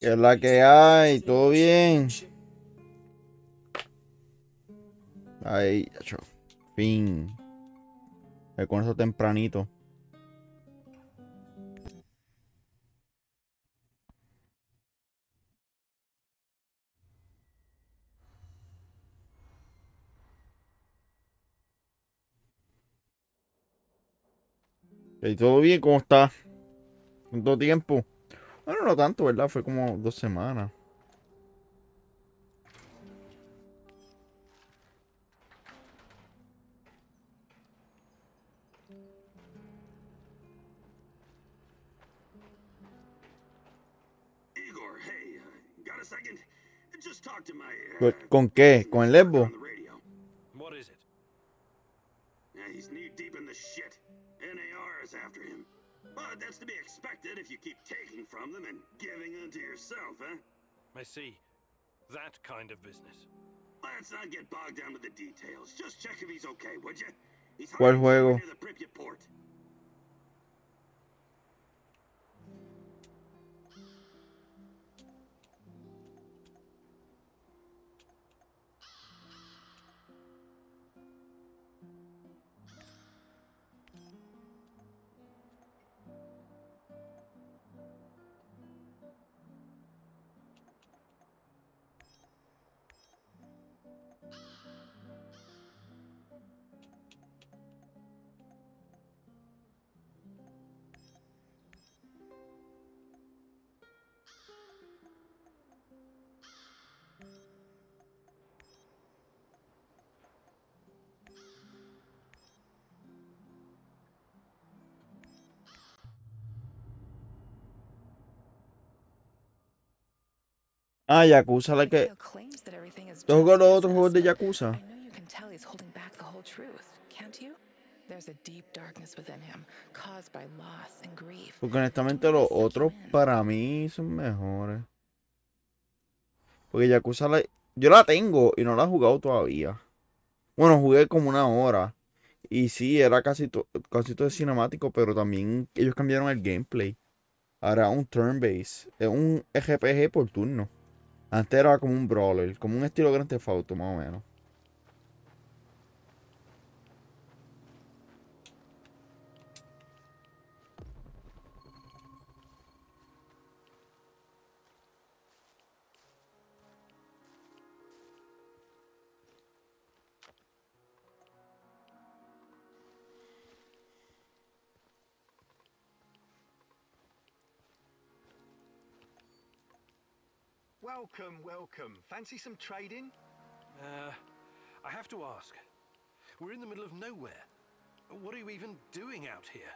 ¿Qué es la que hay? ¿Todo bien? Ahí, hecho. Fin. Con eso tempranito. ¿Y todo bien? ¿Cómo está? ¿Cuánto tiempo? Bueno, no tanto, ¿verdad? Fue como 2 semanas. Igor, hey, got a second? Just talk to my ¿Con qué? ¿Con el business partner Lesbo? on the radio. What is it? He's knee deep in the shit. NAR is after him. But that's to be expected if you keep taking from them and giving unto yourself, huh? I see. That kind of business. Let's not get bogged down with the details. Just check if he's okay, would you? He's ¿Cuál hiding somewhere juego? near the Pripyat port. Ah, Yakuza, la que... Hideo claims that everything is ¿Tú has jugado just los otros business, juegos de but Yakuza? I know you can tell he's holding back the whole truth, can't you? There's a deep darkness within him, caused by loss and grief. Porque Don't honestamente let los it sink you otros in. para mí son mejores. Porque Yakuza la... Yo la tengo y no la he jugado todavía. Bueno, jugué como 1 hora. Y sí, era casi todo cinemático, pero también ellos cambiaron el gameplay. Ahora un turn-based. Es un RPG por turno. Antes era como un brawler, como un estilo Grand Theft Auto, más o menos. Welcome, welcome. Fancy some trading? I have to ask. We're in the middle of nowhere. What are you even doing out here?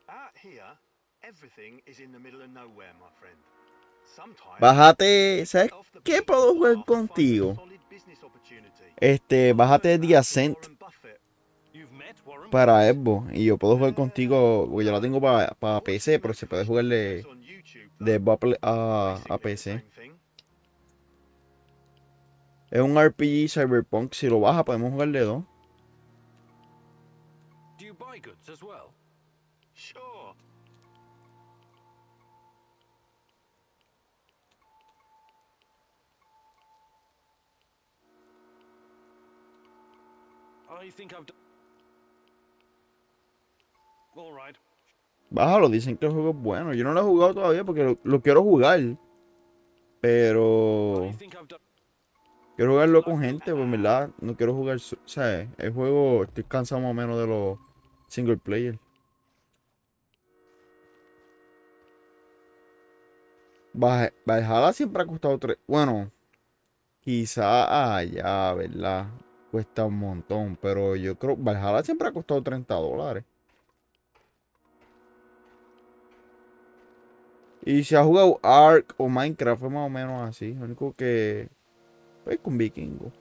Out here, everything is in the middle of nowhere, my friend. Sometimes Bájate, ¿sabes off the qué beaten puedo jugar path to find a contigo? solid business opportunity. Not Bájate too The bad for Ascent Warren Buffett. You've met Warren para Buffett? Xbox y yo puedo jugar contigo, porque yo la No. tengo para I watch PC, him pero make se puede questionable jugar videos on YouTube, de though. Xbox a Basically the PC. same thing. Es un RPG Cyberpunk, si lo baja podemos jugar de dos. Do you buy goods as well? Sure. I think I've done... All right. Bájalo, dicen que el juego es bueno. Yo no lo he jugado todavía porque lo quiero jugar, pero I think I've done... quiero jugarlo con Luck will... gente, pues en verdad no quiero jugar, ¿sabes? El juego, estoy cansado más o menos de los single player. Valhalla siempre ha costado 3. Bueno, quizá allá, ¿verdad? Cuesta un montón, pero yo creo Valhalla siempre ha costado $30. Y si ha jugado Ark o Minecraft, fue más o menos así. Lo único que, pues, con vikingo.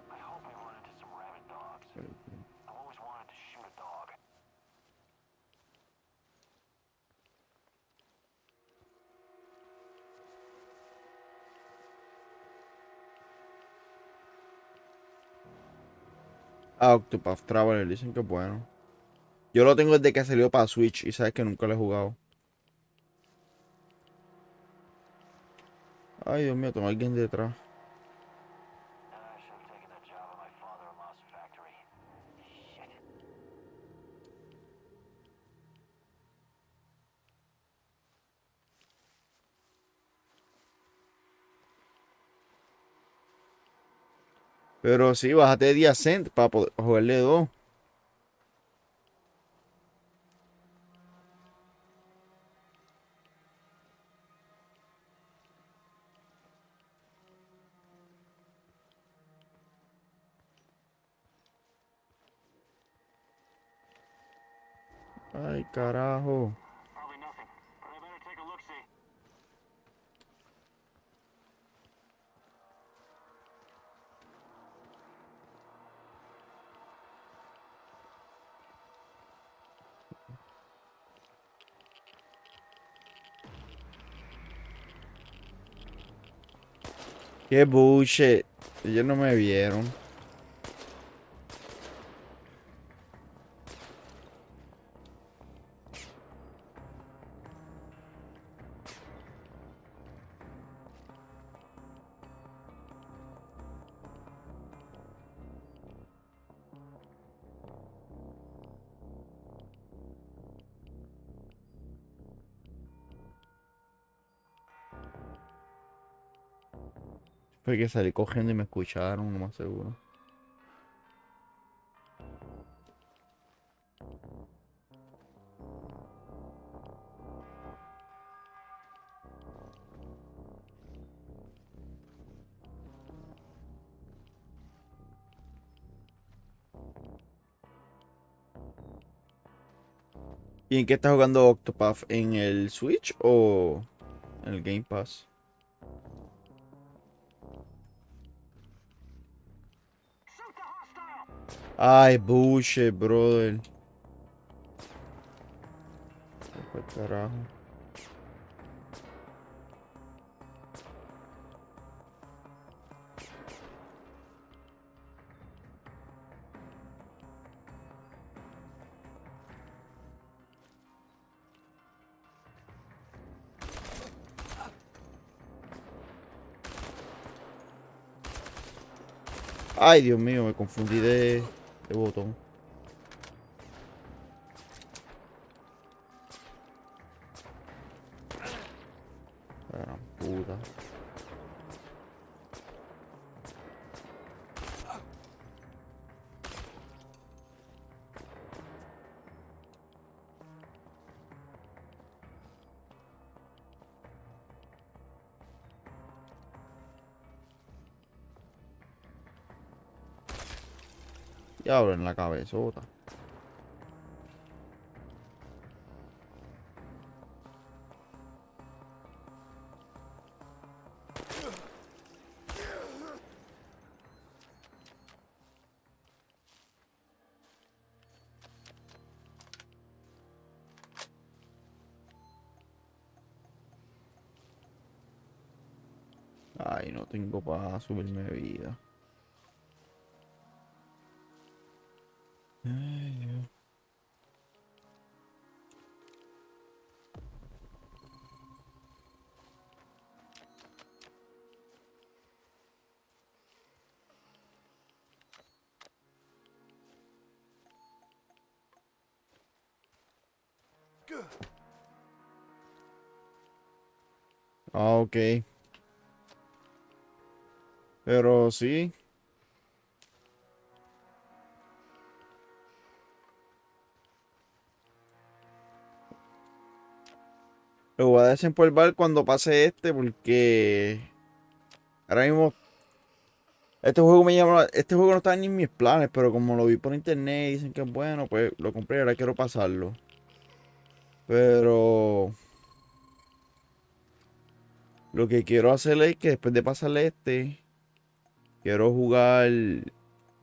I hope I run into some rabid dogs. I've always wanted to shoot a dog. Octopath Traveler, dicen que es bueno. Yo lo tengo desde que salió para Switch y sabes que nunca lo he jugado. Ay, Dios mío, tengo a alguien detrás. Pero sí, bájate de Ascent para poder jugarle dos. Ay, carajo. Probably nothing, but I better take a look-see. Qué bullshit. Ellos no me vieron. Fue que salí cogiendo y me escucharon, lo más seguro. ¿Y en qué estás jugando Octopath? ¿En el Switch o en el Game Pass? Shoot the hostile! Ay, bullshit, brother. ¿Qué fue carajo? Ay, Dios mío, me confundí de botón. La gran puta. Diablo en la cabezota. Ay, no tengo para subirme vida. Ay, Dios. Ah, ok. Pero sí, lo voy a desempolvar cuando pase este porque ahora mismo este juego no está ni en mis planes, pero como lo vi por internet y dicen que es bueno, pues lo compré y ahora quiero pasarlo. Pero lo que quiero hacer es que después de pasarle este, quiero jugar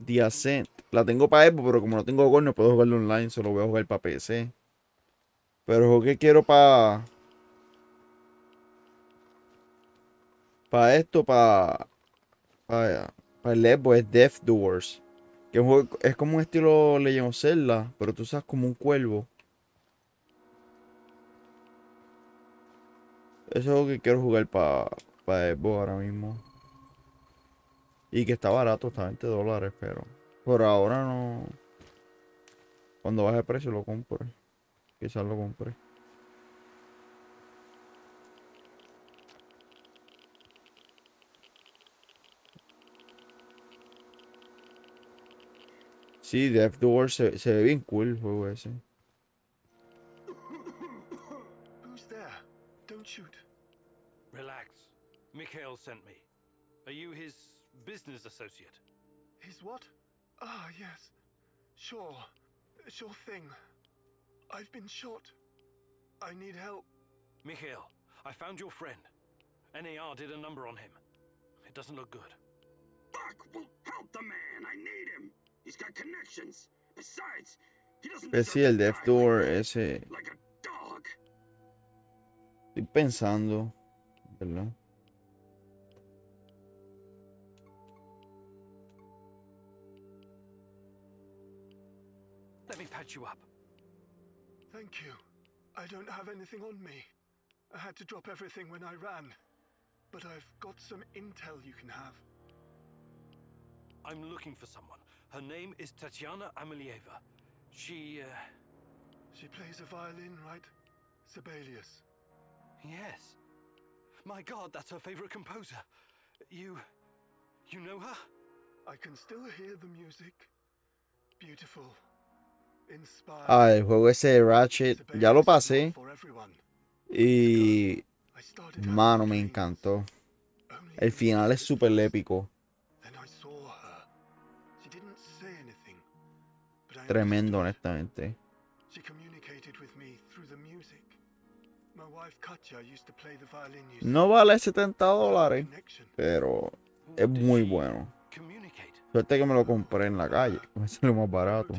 The Ascent. La tengo para Xbox, pero como no tengo Go, no puedo jugarlo online, solo voy a jugar para PC. Pero el juego que quiero para esto, para el Xbox es Death Doors. Que es como un estilo Legend of Zelda, pero tú sabes como un cuervo. Eso es lo que quiero jugar para Xbox ahora mismo. Y que está barato, está $20, pero por ahora no. Cuando baje el precio lo compre. Quizás lo compre. Sí, Death Door se ve bien cool el juego ese. Who's there? Don't shoot. Relax. Mikhail sent me. Are you his business associate? His what? Ah, yes. Sure. Sure thing. I've been shot. I need help. Mikhail, I found your friend. NAR did a number on him. It doesn't look good. Fuck! Well, help the man! I need him! He's got connections. Besides, he doesn't Pues sí, deserve to el Death die Door ese. like a dog. Estoy pensando, ¿verdad? Let me patch you up. Thank you. I don't have anything on me. I had to drop everything when I ran. But I've got some intel you can have. I'm looking for someone. Her name is Tatiana Amelieva. She plays a violin, right? Sibelius. Yes. My God, that's her favorite composer. You know her? I can still hear the music. Beautiful. Inspired. Ah, el juego ese de Ratchet, ya lo pasé. Y mano, me encantó. El final es súper épico. Tremendo, honestamente. No vale $70, pero es muy bueno. Suerte que me lo compré en la calle, me salió más barato.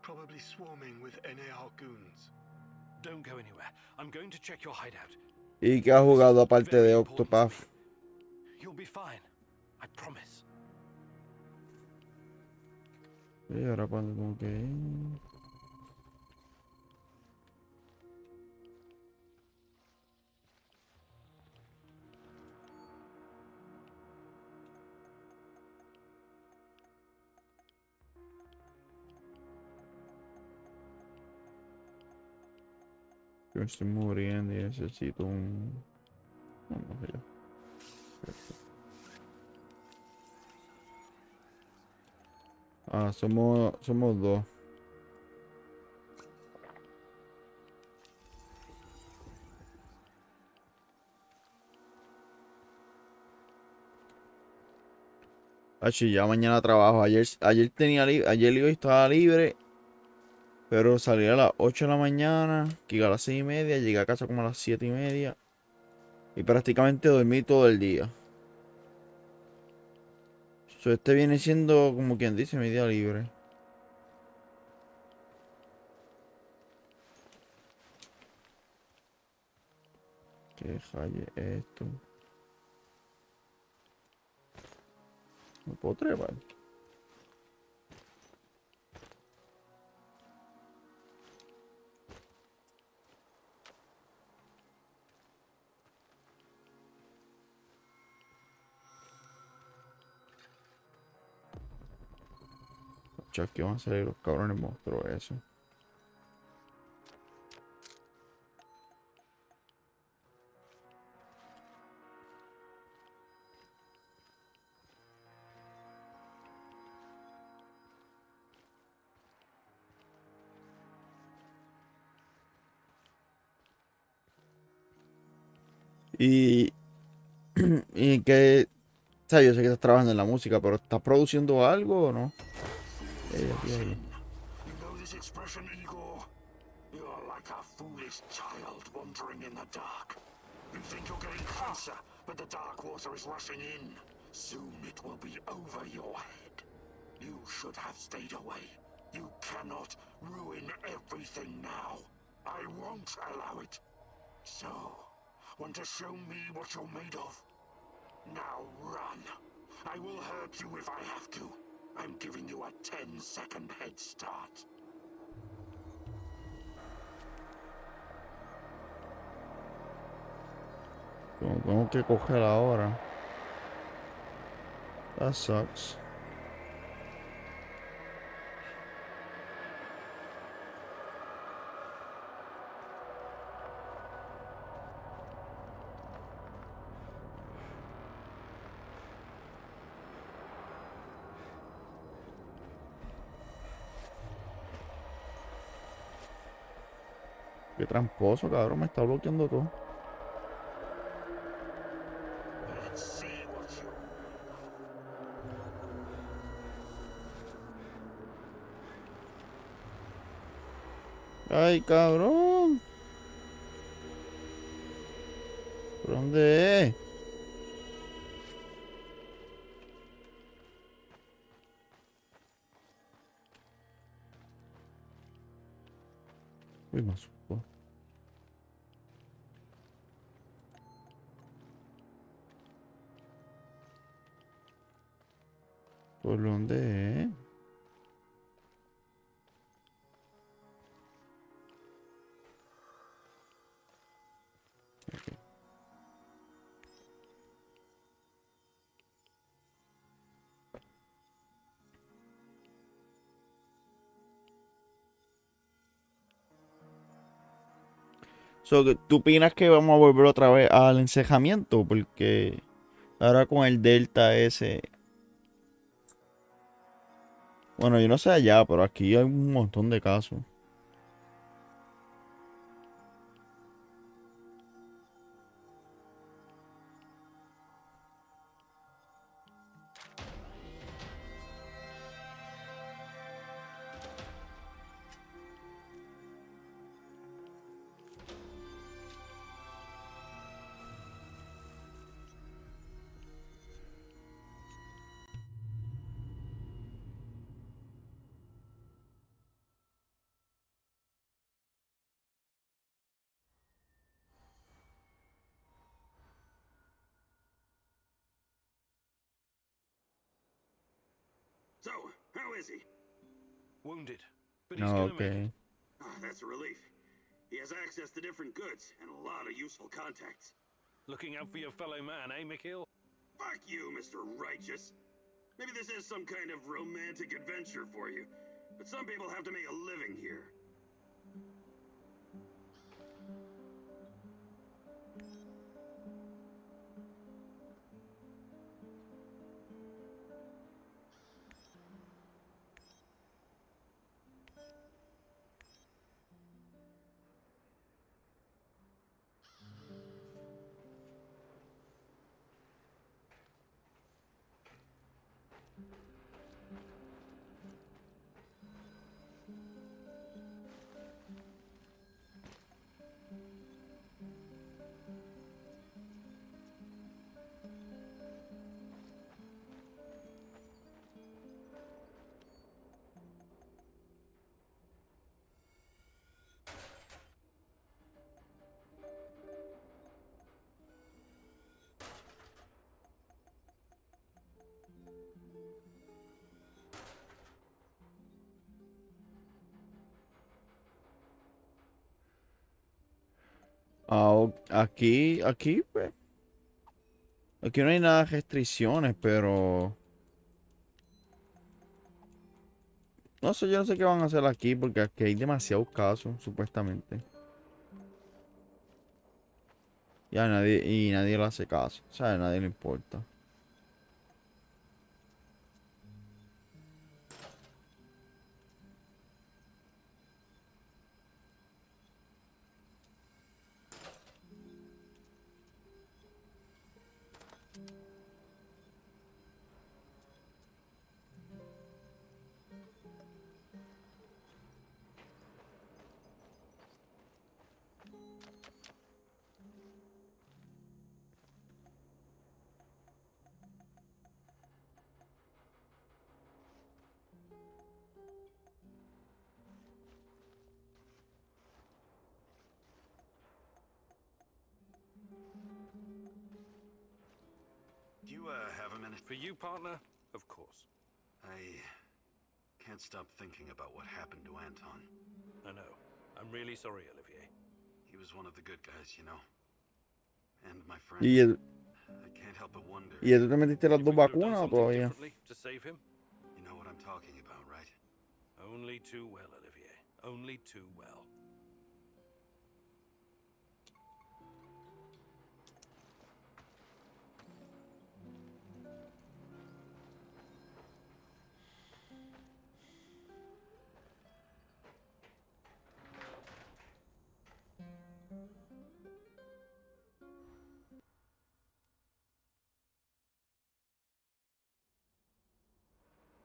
Probably swarming with NAR goons. Don't go anywhere. I'm going to check your hideout. ¿Y qué has jugado aparte de Octopath? You'll be fine. I promise. Sí, ahora cuando tengo que ir. Yo estoy muriendo y necesito un... Vamos allá. Ah, somos dos. Ya mañana trabajo. Ayer y hoy estaba libre, pero salí a las 8 de la mañana, que a las 6:30, llegué a casa como a las 7:30 y prácticamente dormí todo el día. Este viene siendo como quien dice mi día libre. ¿Qué jalle es esto? ¿Me puedo trepar? Aquí van a salir los cabrones monstruos eso. Y, y que, o sea, yo sé que estás trabajando en la música, pero ¿estás produciendo algo o no? Aquí. You know this expression, Igor? You're like a foolish child wandering in the dark. You think you're getting closer, but the dark water is rushing in. Soon it will be over your head. You should have stayed away. You cannot ruin everything now. I won't allow it. So, want to show me what you're made of? Now run. I will hurt you if I have to. I'm giving you a 10-second head start. Tengo que coger ahora. That sucks. Qué tramposo, cabrón, me está bloqueando todo. Let's see what you... Ay, cabrón. ¿Por dónde es? Uy, me asustó. ¿Por dónde es? So, ¿tú opinas que vamos a volver otra vez al encejamiento? Porque ahora con el delta ese... Bueno, yo no sé allá, pero aquí hay un montón de casos. So, how is he? Wounded, but he's No, gonna make it. ok. That's a relief. He has access to different goods and a lot of useful contacts. Looking out for your fellow man, eh, Mikhail? Fuck you, Mr. Righteous. Maybe this is some kind of romantic adventure for you, but some people have to make a living here. Ah, aquí, pues, aquí no hay nada de restricciones, pero no sé, yo no sé qué van a hacer aquí, porque aquí hay demasiados casos, supuestamente. Y nadie le hace caso, o sea, a nadie le importa. minute? For you, partner, of course. I can't stop thinking about what happened to Anton. I know. I'm really sorry, Olivier. He was one of the good guys, you know. And my friend. ¿Y, el, I can't help but wonder. ¿Y tú te metiste las If dos we could have done vacunas o something todavía? differently to save him? You know what I'm talking about, right? Only too well, Olivier. Only too well.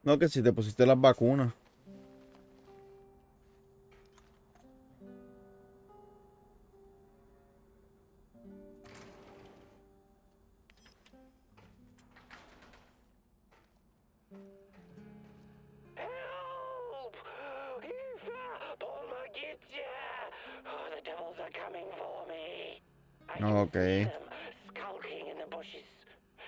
No, que si te pusiste las vacunas. Help! Eva! Paul Magitya! Oh, the devils are coming for me. I can Ok. see them skulking in the bushes.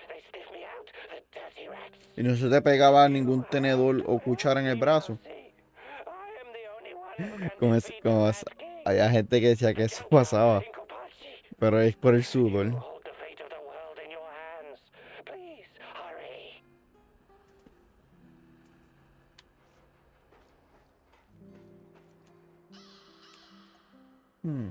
They sniff me out, the dirty rats. Y no se te pegaba You ningún have tenedor to o cuchara help en el me, brazo. Percy. I am the only one who can Como defeat the Mad King. había gente que decía que eso Magenta, pasaba. Incompagni. Pero es por el You sudor. hold the fate of the world in your hands. Please, hurry. Hmm.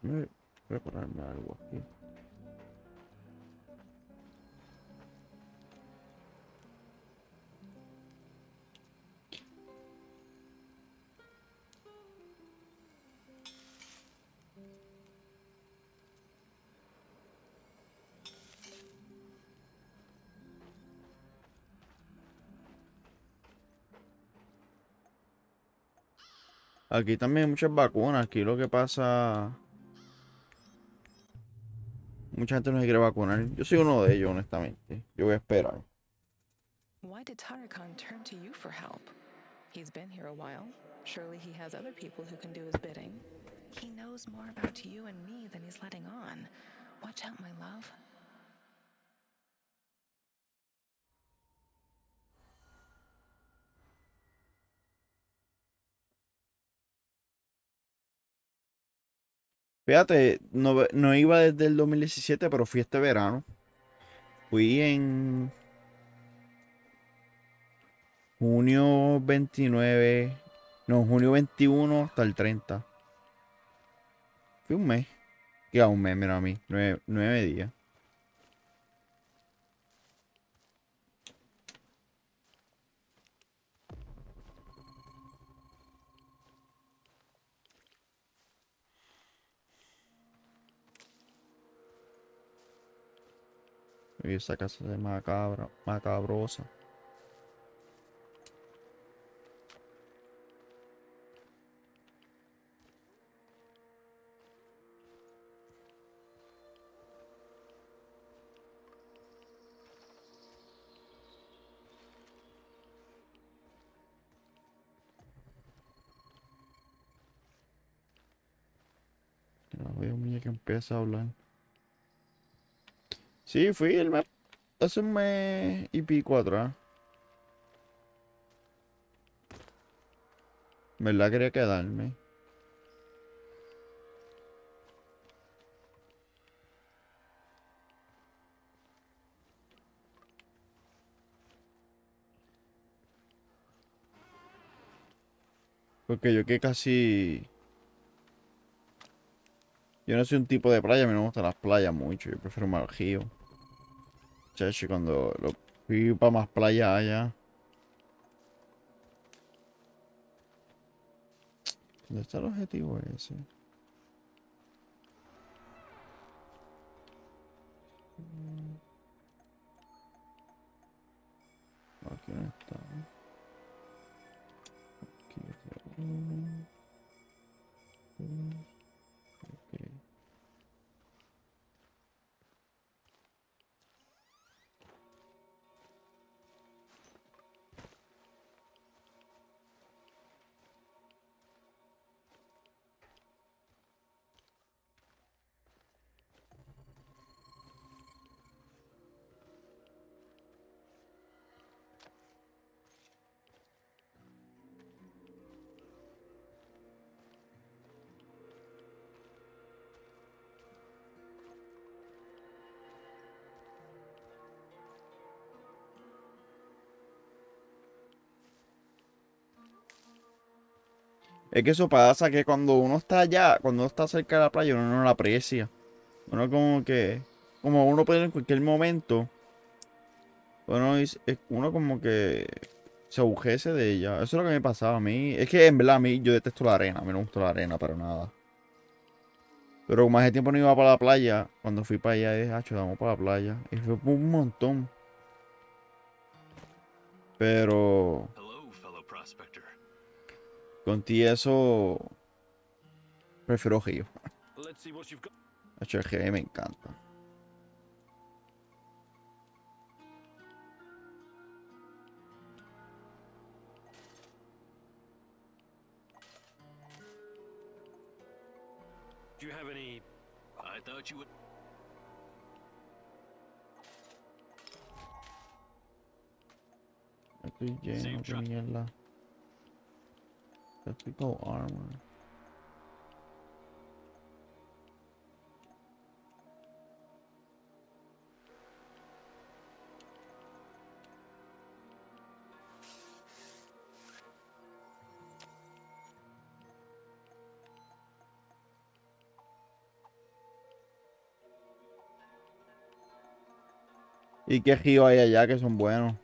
Voy a ponerme algo aquí. Aquí también hay muchas vacunas. Aquí lo que pasa... Mucha gente no se quiere vacunar. Yo soy uno de ellos, honestamente. Yo voy a esperar. Why did Tarakan turn to you for help? He's been here a while. Surely he has other people who can do his bidding. He knows more about you and me than he's letting on. Watch out, my love. Fíjate, no iba desde el 2017, pero fui este verano. Fui en junio 29, no, junio 21 hasta el 30. Fui un mes. Queda un mes, mira a mí, 9 días. Y esa casa de macabrosa. Ya veo muñeca que empieza a hablar. Sí, fui hace un mes y pico atrás. ¿Verdad? Quería quedarme. Porque yo que casi... Yo no soy un tipo de playa, a mí no me gustan las playas mucho. Yo prefiero más el río. Chacho, cuando fui para más playa allá. ¿Dónde está el objetivo ese? Aquí no está. Aquí está. Ok. Es que eso pasa que cuando uno está allá, cuando uno está cerca de la playa, uno no la aprecia. Uno como que, como uno puede en cualquier momento, uno como que se abujece de ella. Eso es lo que me pasaba a mí. Es que en verdad a mí yo detesto la arena, a mí no me gusta la arena para nada. Pero como hace tiempo no iba para la playa, cuando fui para allá dije, ah, vamos para la playa. Y fue por un montón. Pero Hello, fellow prospector. contigo eso, prefiero Río. Let's see what you've got. Hacho, el Río me encanta. Do you have any... I thought you would... Estoy lleno, Safe qué drive. mierda. Tactical armor. ¿Y qué río hay allá que son buenos?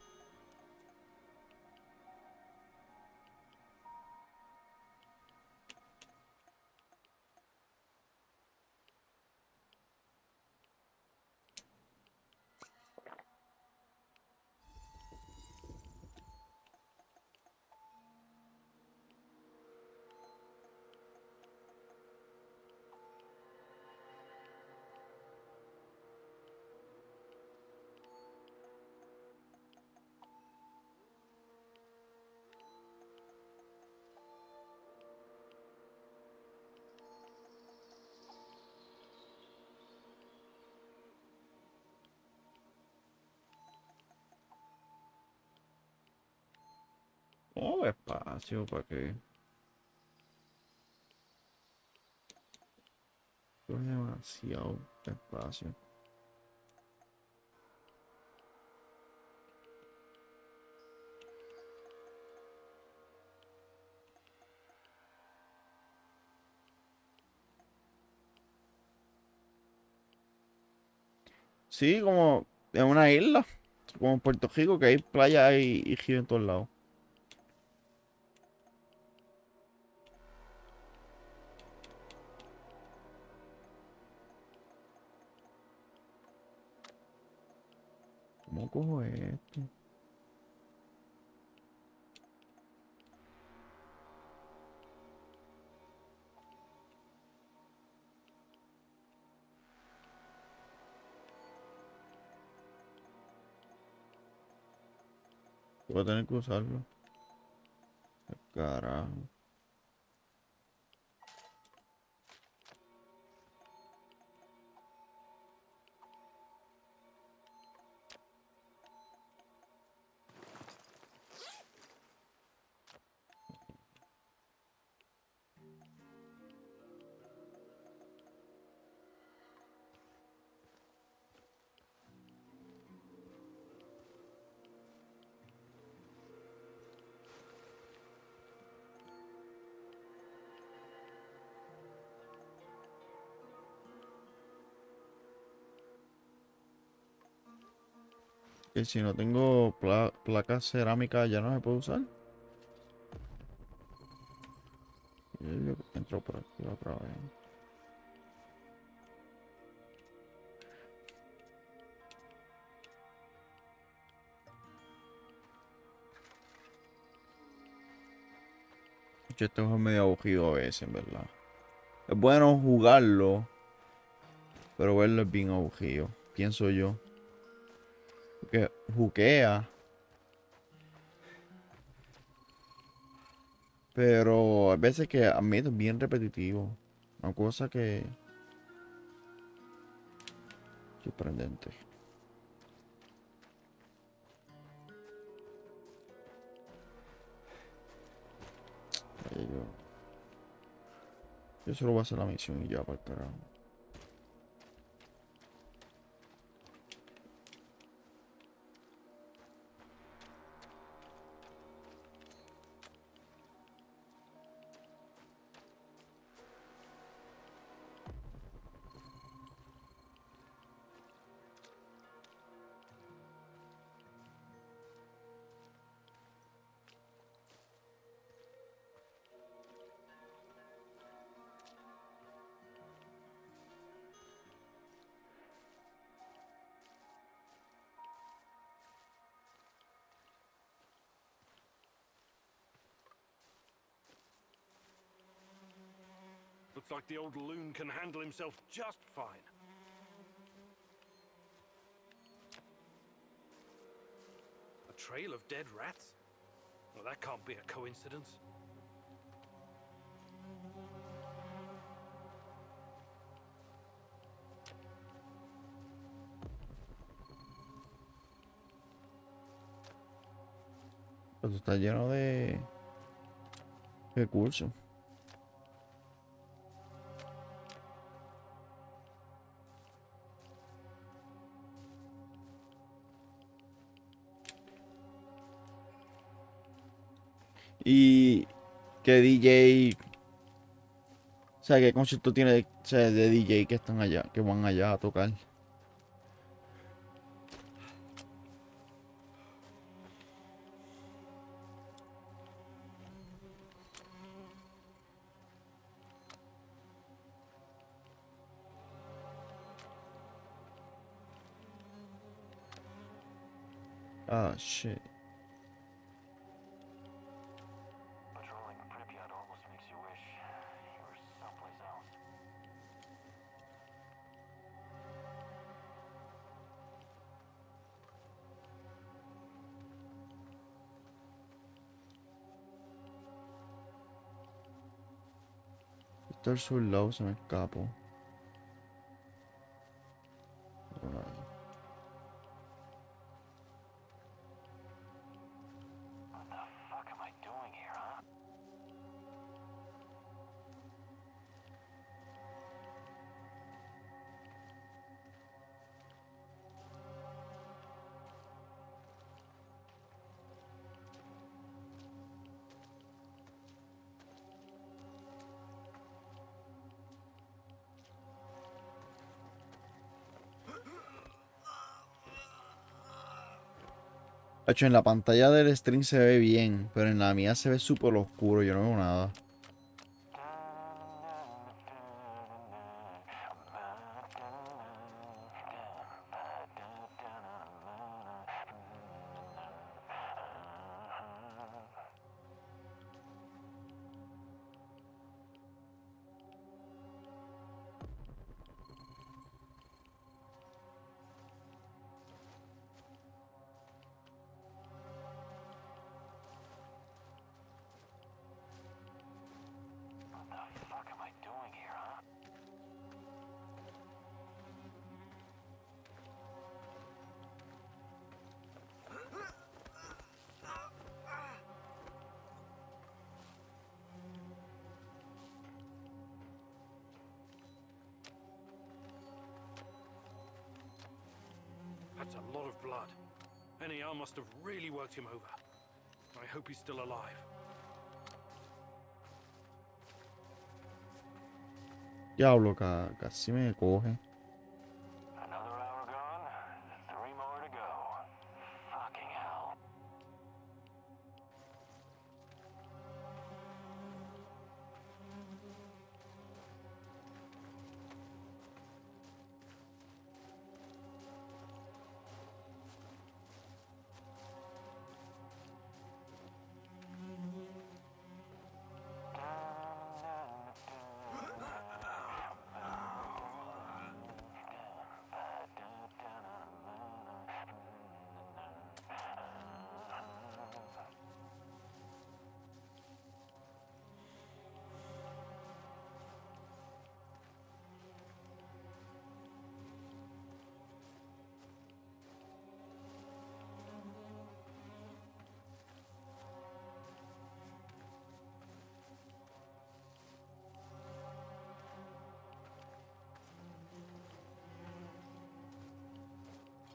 Oh, espacio, ¿para qué? Esto es demasiado espacio. Sí, como en una isla, como en Puerto Rico, que hay playa y río en todos lados. ¿Cómo cojo esto? Voy a tener que usarlo. Carajo. Que si no tengo placas cerámicas ya no se puede usar. Yo entro por aquí otra vez. Este juego es medio aburrido a veces, en verdad. Es bueno jugarlo, pero verlo es bien aburrido, pienso yo. Porque juquea, pero a veces que a mí es bien repetitivo. Una cosa que sorprendente. Eh, Yo, yo solo voy a hacer la misión y ya para el carajo. Looks like the old loon can handle himself just fine. A trail of dead rats? Well, that can't be a coincidence. Esto está lleno de recursos. Y qué DJ, o sea, qué concierto tiene, o sea, de DJ que están allá, que van allá a tocar. Ah, shit. Patrolling Pripyat almost makes you wish you were someplace else. Esto al sur lado se me escapó. Por ahí. What the fuck am I doing here, huh? Hecho, en la pantalla del stream se ve bien, pero en la mía se ve súper oscuro, yo no veo nada. What the fuck am I doing here, huh? That's a lot of blood. NER must have really worked him over. I hope he's still alive. Diablo, casi me coge. Another hour gone, 3 more to go. Fucking hell.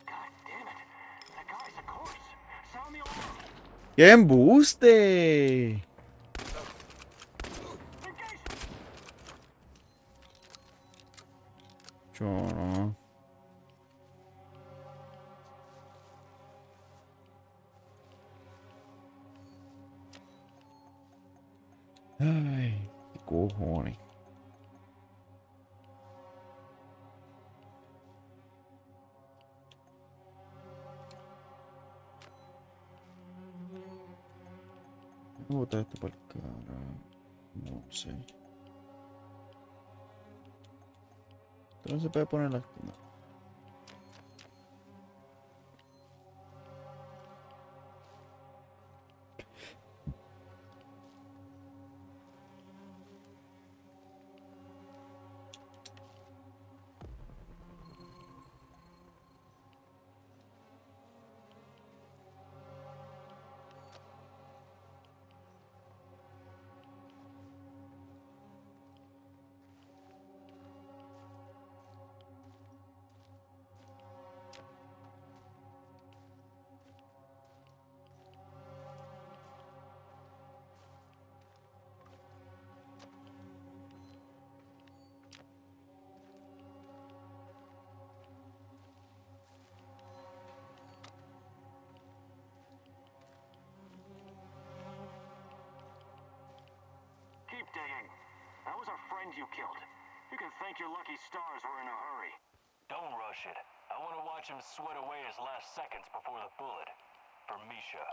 God damn it. That guy's a corpse. Sound the alarm. ¡Qué embuste! Engage! Yo no. Ay, qué cojones. Voy a botar esto por el cara. No sé. No se puede poner la... no. Keep digging. That was our friend you killed. You can thank your lucky stars we're in a hurry. Don't rush it. I want to watch him sweat away his last seconds before the bullet. For Misha.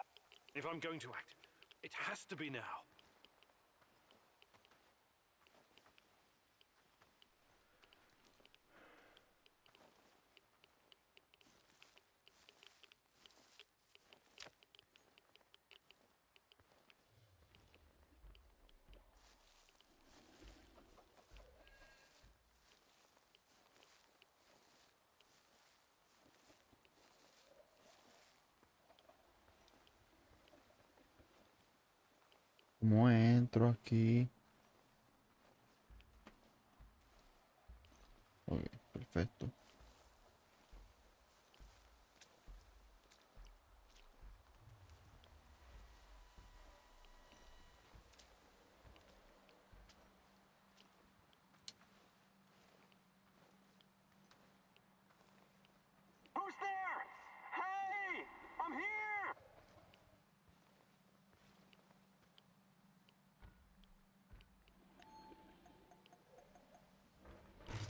If I'm going to act, it has to be now. ¿Cómo entro aquí? Ok, perfecto. Who's there? Hey! I'm here!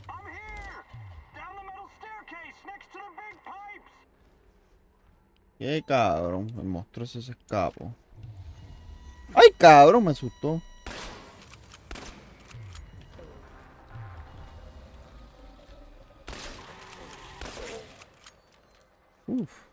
I'm here! Down the metal staircase next to the big pipes! Qué cabrón, el monstruo ese se escapó. ¡Ay, cabrón! Me asustó. Uf.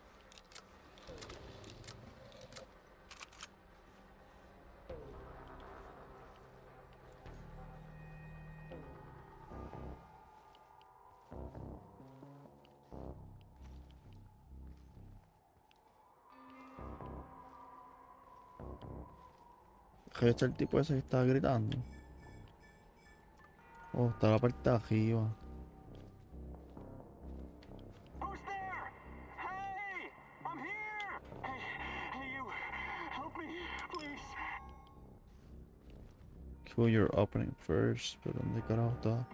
¿Qué está el tipo ese que estaba gritando? Oh, está la parte de arriba. Who's there? Hey! I'm here! Hey, you! Help me, please! Kill your opening first. ¿Pero dónde carajo está? No,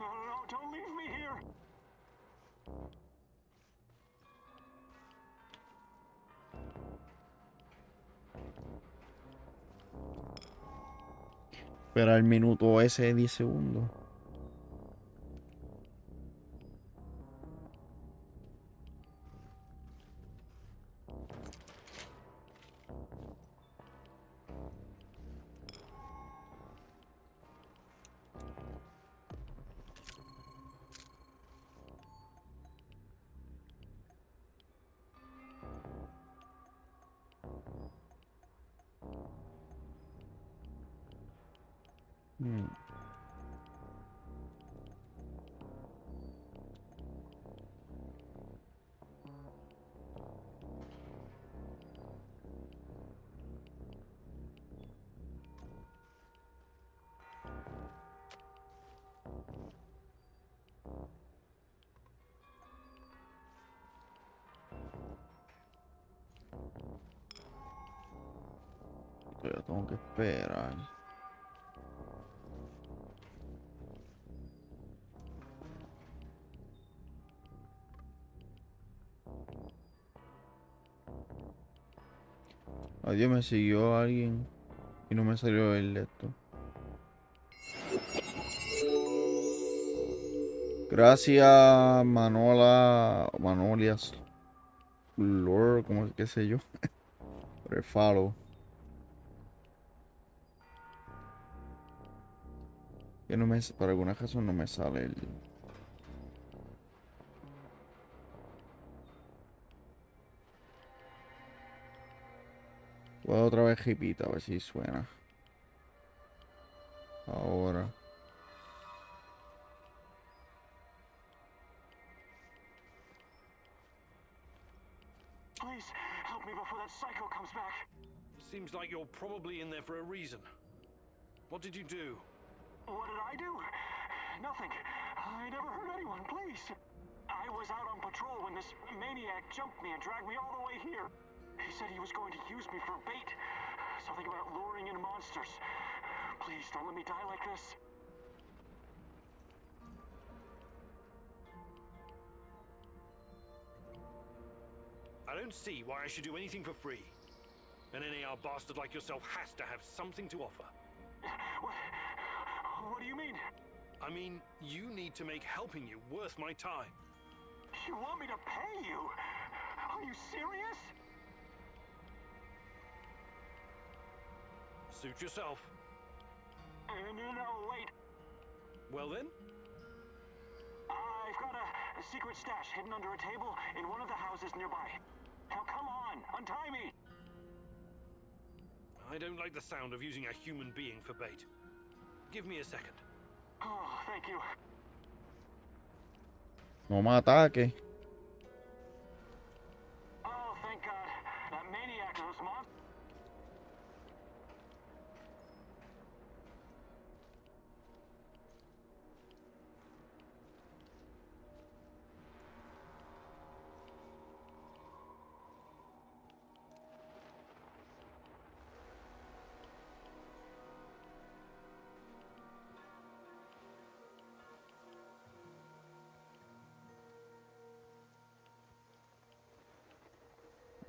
don't leave me here! Espera el minuto ese de 10 segundos. Hmm. Pero tengo que esperar. Adiós, me siguió alguien y no me salió el de esto. Gracias, Manolias Lord, como qué sé yo, por el follow. Que no me, por alguna razón no me sale el... Voy otra vez repita, a ver si suena. Ahora. Please, help me before that psycho comes back. Seems like you're probably in there for a reason. What did you do? What did I do? Nothing. I never hurt anyone, please. I was out on patrol when this maniac jumped me and dragged me all the way here. He said he was going to use me for bait. Something about luring in monsters. Please, don't let me die like this. I don't see why I should do anything for free. An NAR bastard like yourself has to have something to offer. What do you mean? I mean, you need to make helping you worth my time. You want me to pay you? Are you serious? Suit yourself. No, wait. Well then? I've got a secret stash hidden under a table in one of the houses nearby. Now come on, untie me! I don't like the sound of using a human being for bait. Give me a second. Oh, thank you. No me ataque. Oh, thank God. That maniac, those monsters.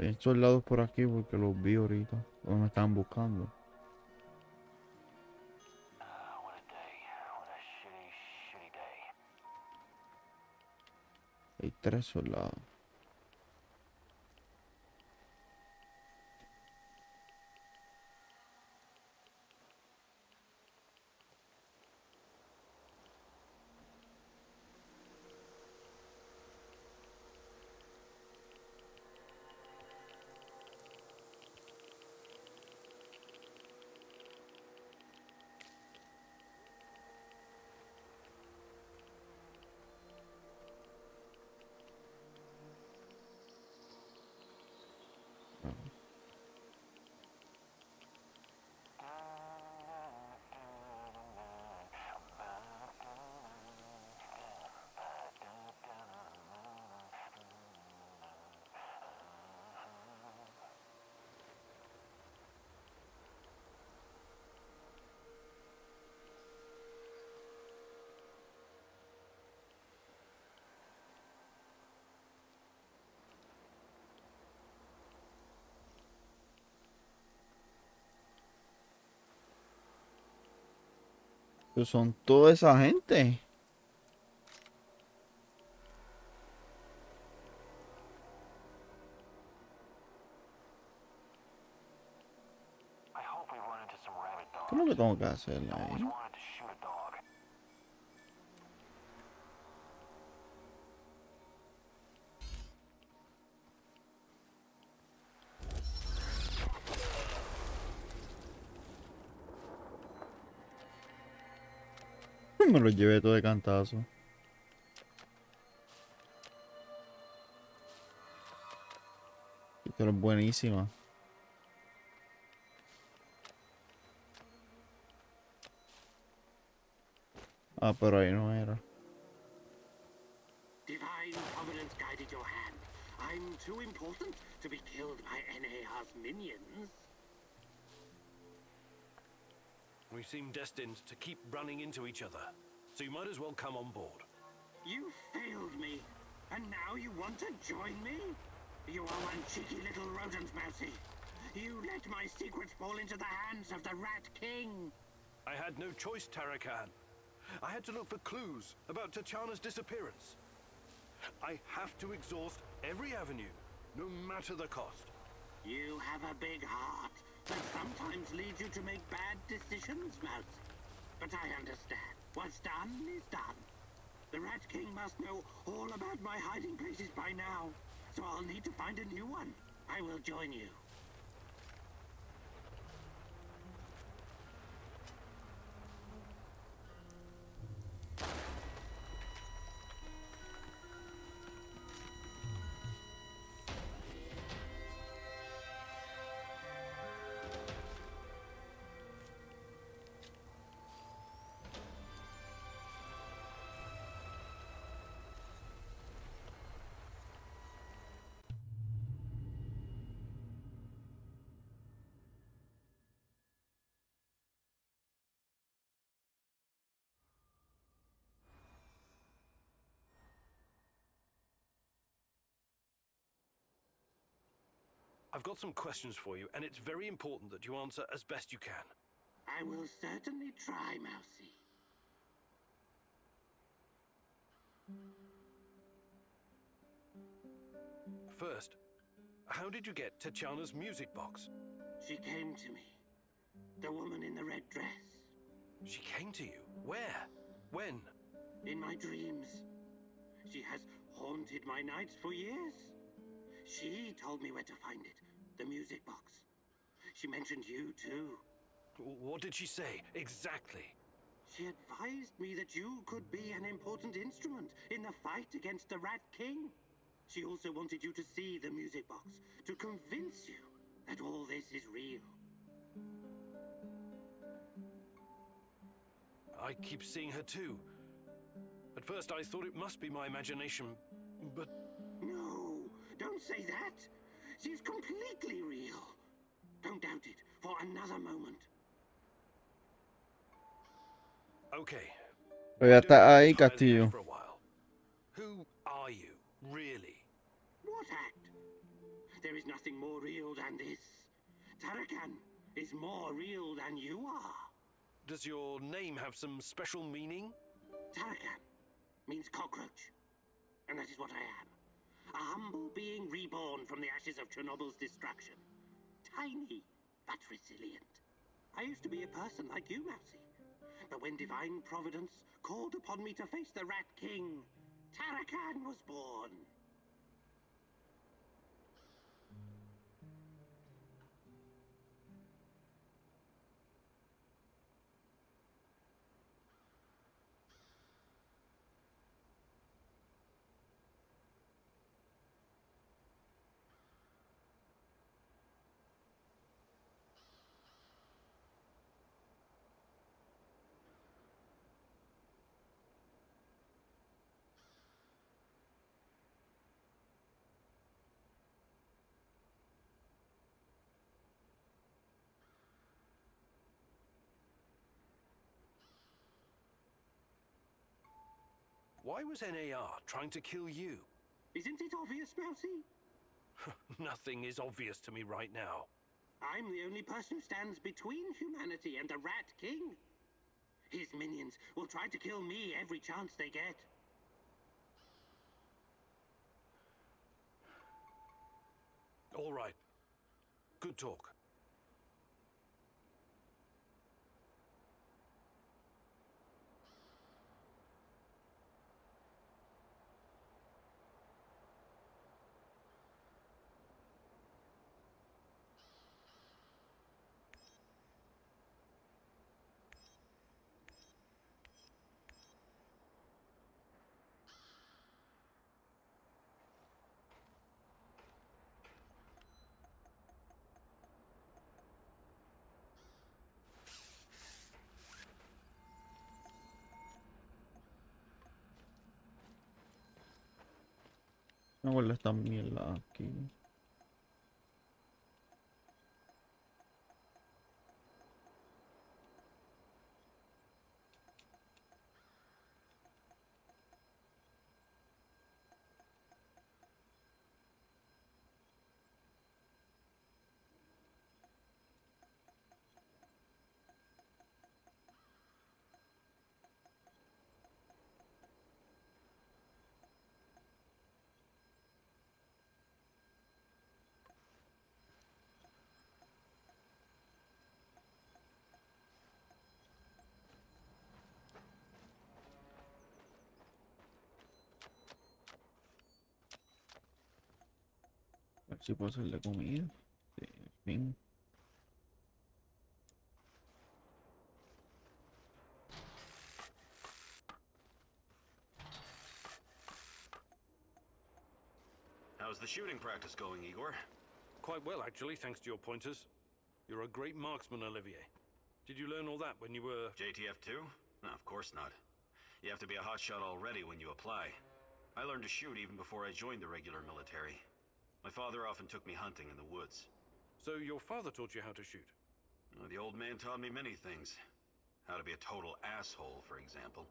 Hay soldados por aquí porque los vi ahorita. O me estaban buscando. What a day. What a shitty day. Hay 3 soldados. Pero son toda esa gente. I hope we run into some rabid ¿Qué es lo dogs. que tengo que hacer I've always ahí? wanted to shoot a dog. Me lo llevé todo de cantazo. Pero es buenísima. Ah, pero ahí no era. Divine providence guided your hand. I'm too important to be killed by NAR's minions. We seem destined to keep running into each other, so you might as well come on board. You failed me, and now you want to join me? You are one cheeky little rodent, Mousy. You let my secrets fall into the hands of the Rat King. I had no choice, Tarakan. I had to look for clues about Tachana's disappearance. I have to exhaust every avenue, no matter the cost. You have a big heart that sometimes leads you to make bad decisions, Mousy. But I understand. What's done is done. The Rat King must know all about my hiding places by now, so I'll need to find a new one. I will join you. I've got some questions for you, and it's very important that you answer as best you can. I will certainly try, Mousy. First, how did you get Tatiana's music box? She came to me. The woman in the red dress. She came to you? Where? When? In my dreams. She has haunted my nights for years. She told me where to find it. The music box. She mentioned you, too. What did she say, exactly? She advised me that you could be an important instrument in the fight against the Rat King. She also wanted you to see the music box, to convince you that all this is real. I keep seeing her too. At first I thought it must be my imagination, but... No, don't say that. She's completely real. Don't doubt it for another moment. Okay. Pero ya Why don't está you ahí, retire the act Castillo. for a while? Who are you, really? What act? There is nothing more real than this. Tarakan is more real than you are. Does your name have some special meaning? Tarakan means cockroach. And that is what I am. A humble being reborn from the ashes of Chernobyl's destruction. Tiny, but resilient. I used to be a person like you, Mousy. But when divine providence called upon me to face the Rat King, Tarakan was born. Why was NAR trying to kill you? Isn't it obvious, Mousy? Nothing is obvious to me right now. I'm the only person who stands between humanity and the Rat King. His minions will try to kill me every chance they get. All right. Good talk. No vuelve esta mierda aquí. A ver si puedo hacerle comida. Sí, en fin. How's the shooting practice going, Igor? Quite well, actually, thanks to your pointers. You're a great marksman, Olivier. Did you learn all that when you were... JTF2? No, of course not. You have to be a hotshot already when you apply. I learned to shoot even before I joined the regular military. My father often took me hunting in the woods. So your father taught you how to shoot? The old man taught me many things. How to be a total asshole, for example.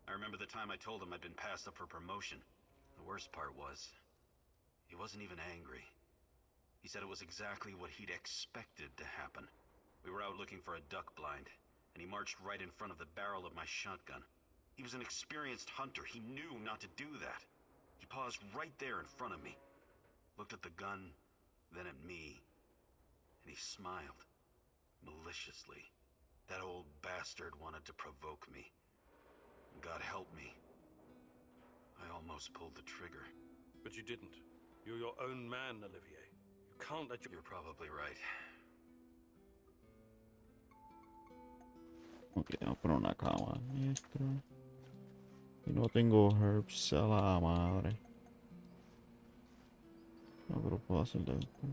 I remember the time I told him I'd been passed up for promotion. The worst part was, he wasn't even angry. He said it was exactly what he'd expected to happen. We were out looking for a duck blind, and he marched right in front of the barrel of my shotgun. He was an experienced hunter. He knew not to do that. He paused right there in front of me, looked at the gun, then at me, and he smiled, maliciously. That old bastard wanted to provoke me. God help me. I almost pulled the trigger. But you didn't. You're your own man, Olivier. You can't let your... You're probably right. Ok, vamos por una cama extra. Y no tengo herbs a la madre. No, pero puedo hacerle esto.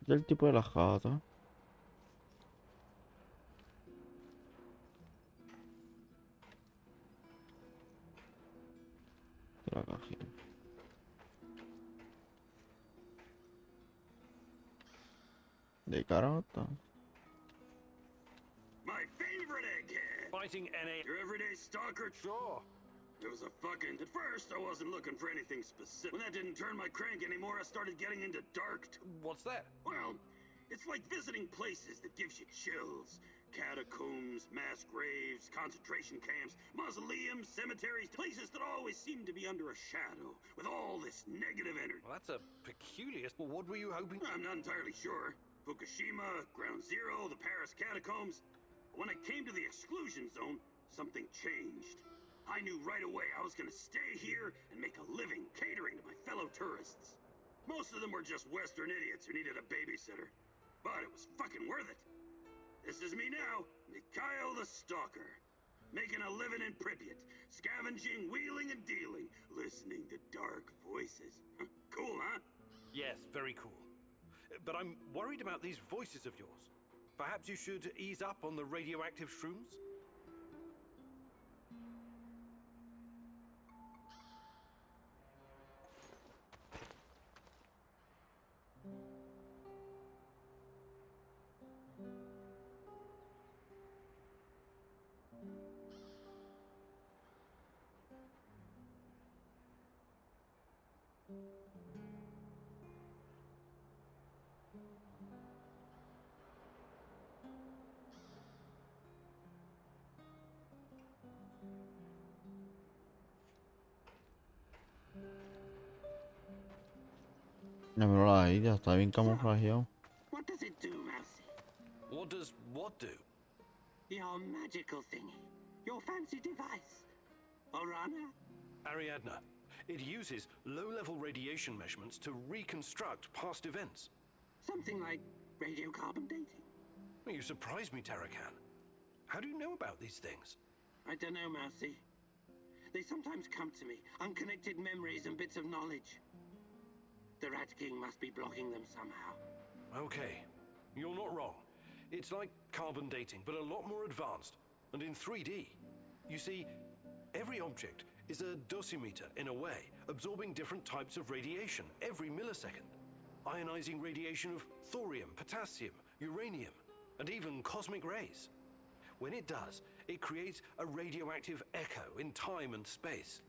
Ya el tipo de la jata. De la cajita. De carajo está. My favorite egghead! Fighting NA... Your everyday stalker? Sure. It was a fucking... At first, I wasn't looking for anything specific. When that didn't turn my crank anymore, I started getting into dark... What's that? Well, it's like visiting places that gives you chills. Catacombs, mass graves, concentration camps, mausoleums, cemeteries, places that always seem to be under a shadow, with all this negative energy. Well, that's a peculiar... Well, what were you hoping... I'm not entirely sure. Fukushima, Ground Zero, the Paris catacombs. When I came to the exclusion zone, something changed. I knew right away I was gonna stay here and make a living catering to my fellow tourists. Most of them were just Western idiots who needed a babysitter. But it was fucking worth it. This is me now, Mikhail the Stalker. Making a living in Pripyat, scavenging, wheeling and dealing, listening to dark voices. Cool, huh? Yes, very cool. But I'm worried about these voices of yours. Perhaps you should ease up on the radioactive shrooms? Ya miro ahí, ya está bien camuflajeado. What does it do, Mousy? What does what do? Your magical thingy. Your fancy device. Orana? Ariadna. It uses low-level radiation measurements to reconstruct past events. Something like radiocarbon dating. Well, you surprised me, Tarakan. How do you know about these things? I don't know, Mousy. They sometimes come to me, unconnected memories and bits of knowledge. The Rat King must be blocking them somehow. Okay, you're not wrong. It's like carbon dating, but a lot more advanced, and in 3D. You see, every object is a dosimeter in a way, absorbing different types of radiation every millisecond. Ionizing radiation of thorium, potassium, uranium, and even cosmic rays. When it does, it creates a radioactive echo in time and space.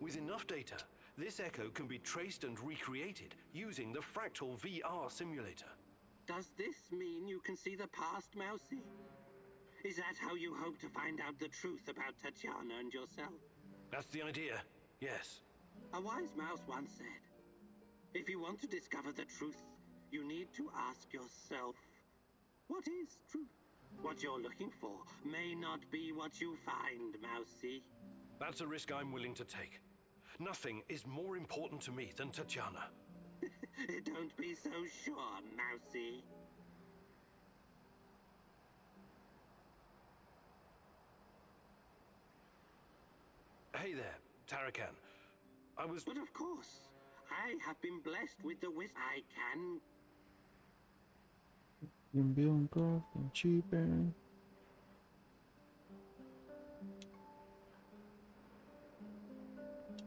With enough data, this echo can be traced and recreated using the fractal VR simulator. Does this mean you can see the past, Mousy? Is that how you hope to find out the truth about Tatiana and yourself? That's the idea, yes. A wise mouse once said, if you want to discover the truth, you need to ask yourself, what is truth? What you're looking for may not be what you find, Mousy. That's a risk I'm willing to take. Nothing is more important to me than Tatiana. Don't be so sure, Mousy. Hey there, Tarakan. But of course, I have been blessed with the wisdom I can... Build crafting cheaper.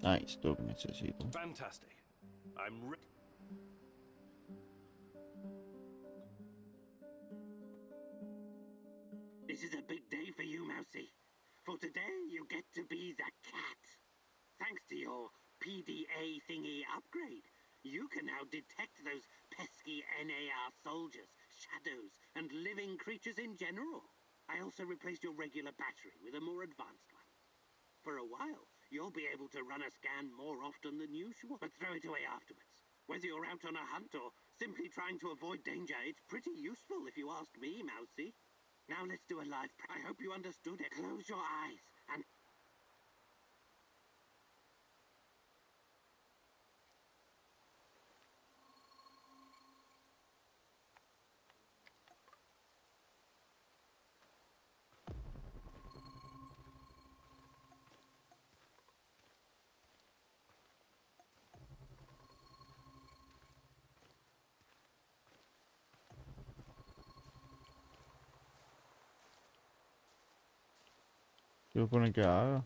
Nice, esto que necesito. Fantastic. I'm ready. This is a big day for you, Mousy. For today, you get to be the cat. Thanks to your PDA thingy upgrade, you can now detect those pesky NAR soldiers, shadows, and living creatures in general. I also replaced your regular battery with a more advanced one. For a while, you'll be able to run a scan more often than usual, but throw it away afterwards. Whether you're out on a hunt or simply trying to avoid danger, it's pretty useful if you ask me, Mousy. Now let's do a live. I hope you understood it. Close your eyes and... ¿Qué supone que haga?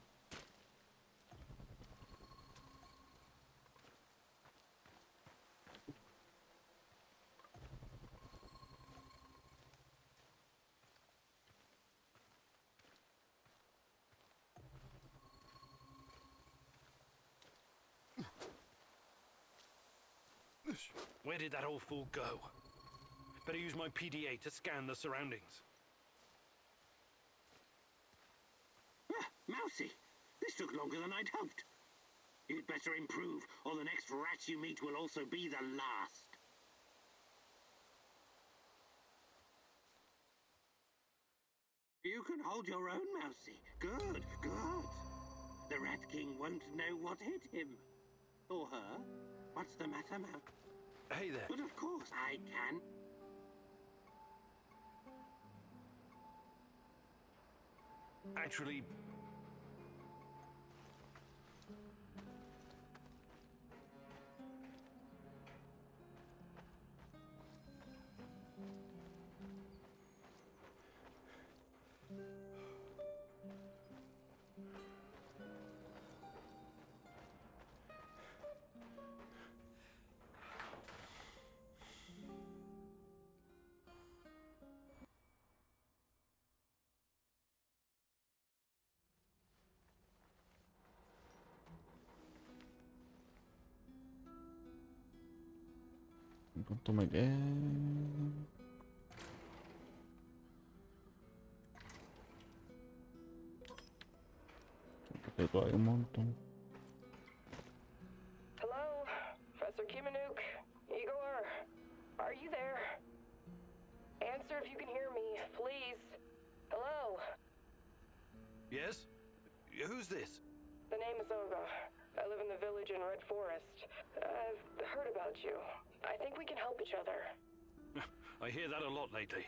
Where did that old fool go? Better use my PDA to scan the surroundings. Ah, Mousy, this took longer than I'd hoped. You'd better improve, or the next rat you meet will also be the last. You can hold your own, Mousy. Good, good. The Rat King won't know what hit him. Or her. What's the matter, Mouse? Hey there. But of course I can. Actually, En cuanto me quede... Porque todavía hay un montón. Hello? Professor Kimanuk? Igor? Are you there? Answer if you can hear me, please. Hello? yes? Who's this? The name is Olga. I live in the village in Red Forest. I've heard about you. I think we can help each other. I hear that a lot lately.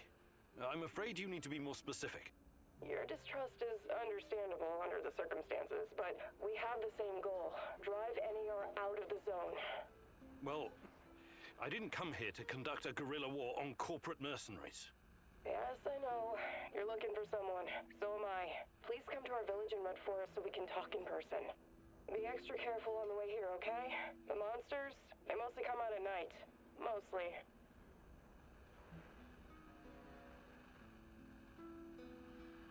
I'm afraid you need to be more specific. Your distrust is understandable under the circumstances, but we have the same goal. Drive NER out of the zone. Well, I didn't come here to conduct a guerrilla war on corporate mercenaries. Yes, I know. You're looking for someone. So am I. Please come to our village in Red Forest so we can talk in person. Be extra careful on the way here, okay? The monsters, they mostly come out at night. Mostly.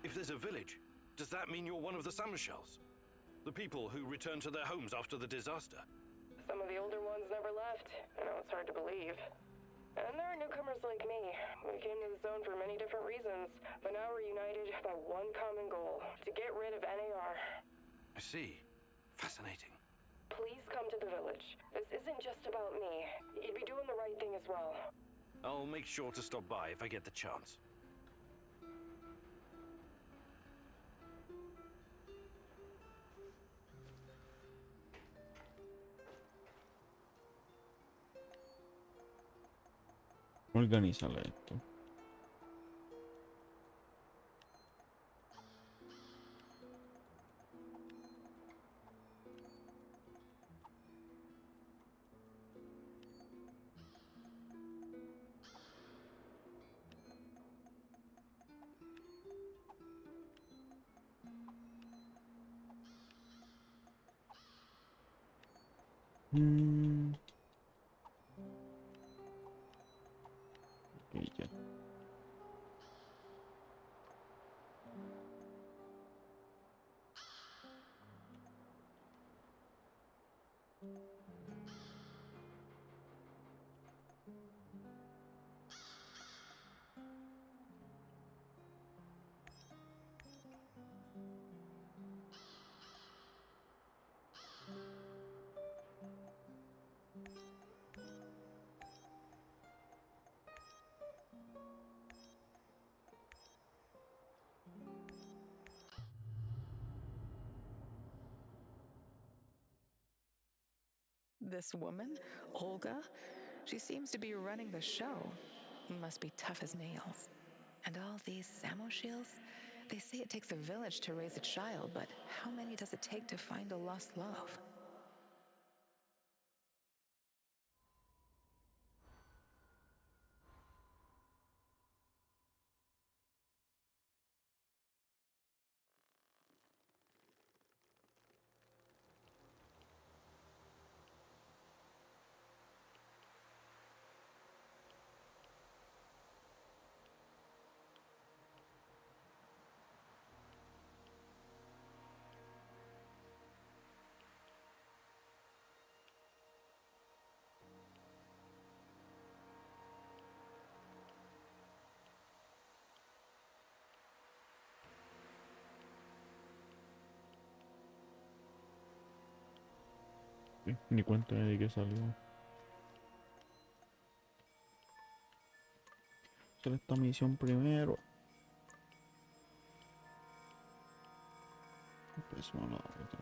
If there's a village, does that mean you're one of the Summershells? The people who returned to their homes after the disaster? Some of the older ones never left. I know it's hard to believe. And there are newcomers like me. We came to the zone for many different reasons, but now we're united by one common goal, to get rid of NAR. I see. Fascinating. Please come to the village. This isn't just about me. You'd be doing the right thing as well. I'll make sure to stop by if I get the chance. Organízale esto. Mm, y ya. This woman, Olga, she seems to be running the show. Must be tough as nails. And all these Samoshiels? They say it takes a village to raise a child, but how many does it take to find a lost love? Ni cuenta de que salió. Hacer esta misión primero. Empezamos la otra.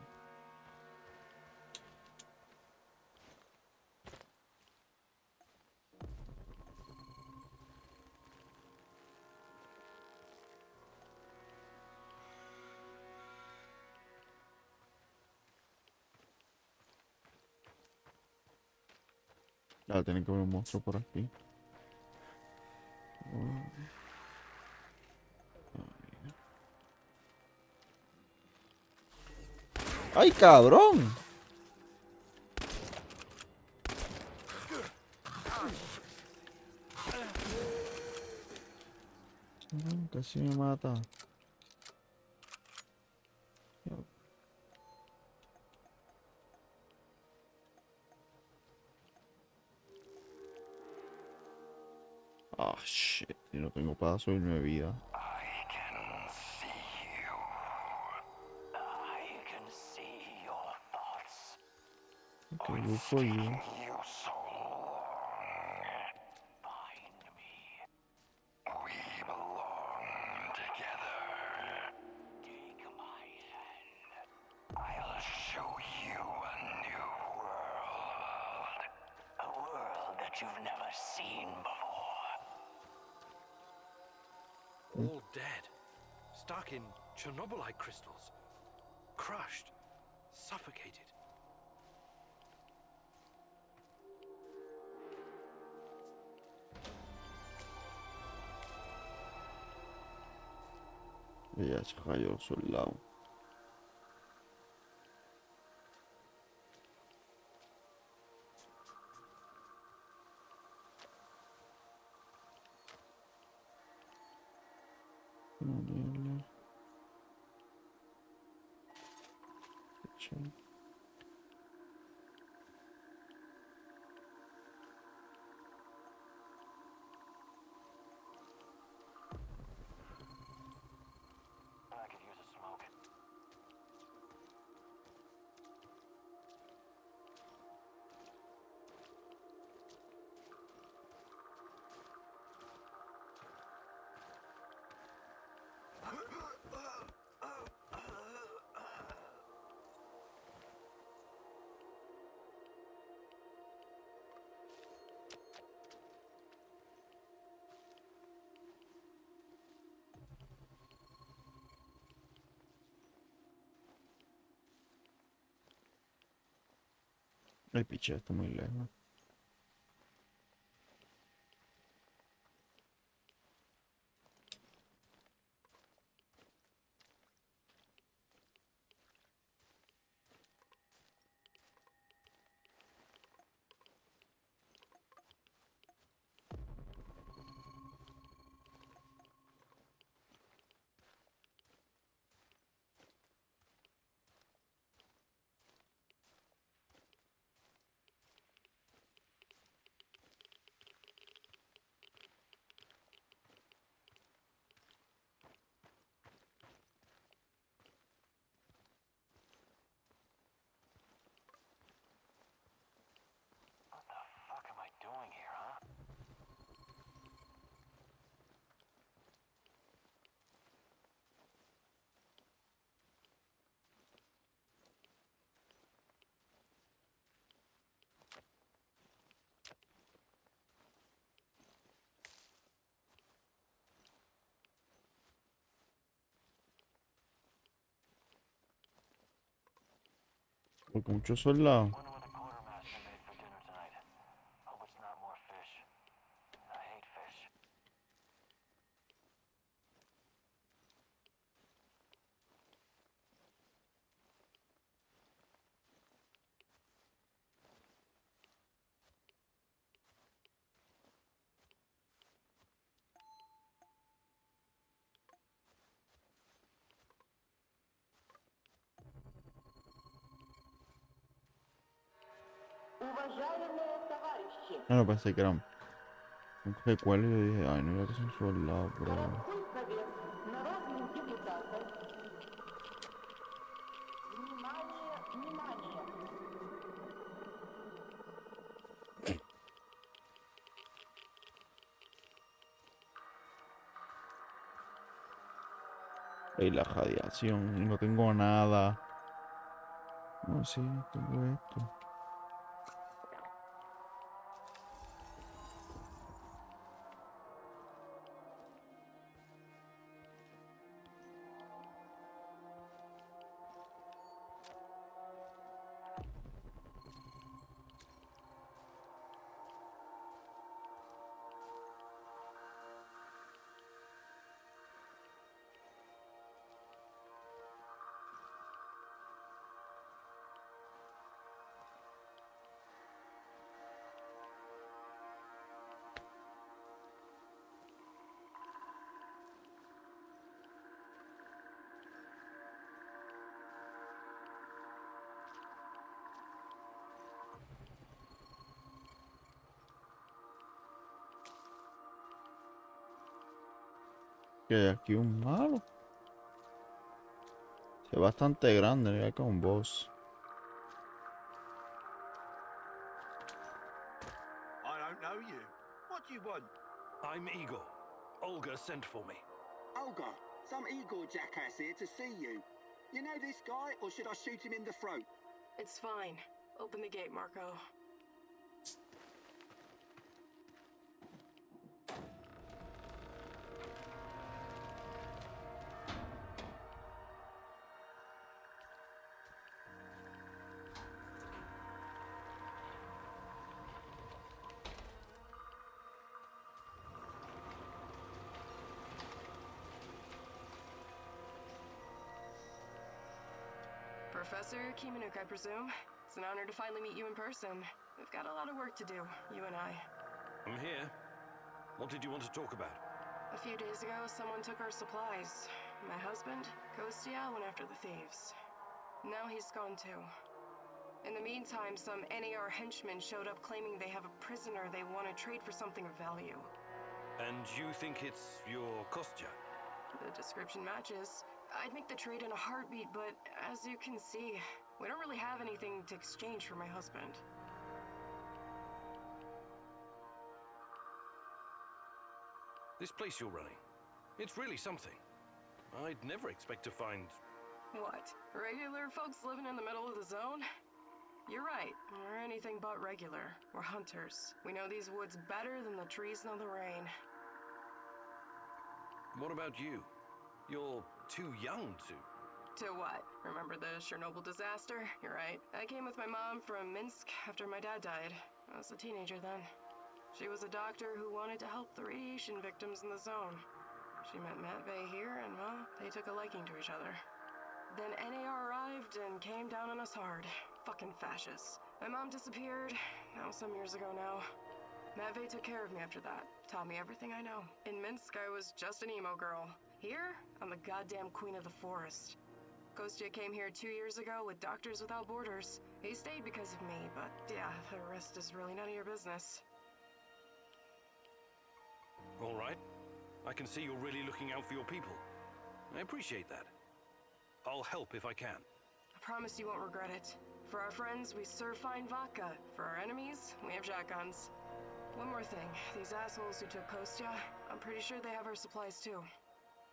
Ya, tiene que haber un monstruo por aquí. ¡Ay, cabrón! Casi me mata. Ah, shit. Y no tengo para subirme de vida. I can see you. I can see your thoughts. Okay, good What's for you. taking you so long? Find me. We belong together. Take my hand. I'll show you a new world. A world that you've never seen before. All dead. Stuck in chernobylite crystals. Crushed. Suffocated. Ya se cayó soldado. Ponerle. Echar. I could use a smoke. Ay, picha, está muy lejos. Porque muchos soldados. Wonder what the quartermaster made for dinner tonight. Hope it's not more fish. I hate fish. No, pensé que eran. Un recuerdo y yo dije, ay, no, ya que son soldados, bro. Y la radiación, y no tengo nada. No, sí, tengo esto. Que hay aquí un malo. Se ve bastante grande, mira que un boss. I don't know you. What do you want? I'm Igor. Olga sent for me. Olga, some Igor jackass here to see you. You know this guy, or should I shoot him in the throat? It's fine. Open the gate, Marco. Professor Kimanuk, I presume. It's an honor to finally meet you in person. We've got a lot of work to do, you and I. I'm here. What did you want to talk about? A few days ago, someone took our supplies. My husband, Kostya, went after the thieves. Now he's gone too. In the meantime, some NAR henchmen showed up claiming they have a prisoner they want to trade for something of value. And you think it's your Kostya? The description matches. I'd make the trade in a heartbeat, but as you can see, we don't really have anything to exchange for my husband. This place you're running, it's really something. I'd never expect to find... What? Regular folks living in the middle of the zone? You're right. We're anything but regular. We're hunters. We know these woods better than the trees know the rain. What about you? You're too young to... To what? Remember the Chernobyl disaster? You're right. I came with my mom from Minsk after my dad died. I was a teenager then. She was a doctor who wanted to help the radiation victims in the zone. She met Matvey here, and, well, they took a liking to each other. Then NAR arrived and came down on us hard. Fucking fascists. My mom disappeared, some years ago now. Matvey took care of me after that. Taught me everything I know. In Minsk, I was just an emo girl. Here, I'm the goddamn queen of the forest. Kostya came here 2 years ago with Doctors Without Borders. He stayed because of me, but yeah, the rest is really none of your business. All right. I can see you're really looking out for your people. I appreciate that. I'll help if I can. I promise you won't regret it. For our friends, we serve fine vodka. For our enemies, we have shotguns. One more thing. These assholes who took Kostya, I'm pretty sure they have our supplies too.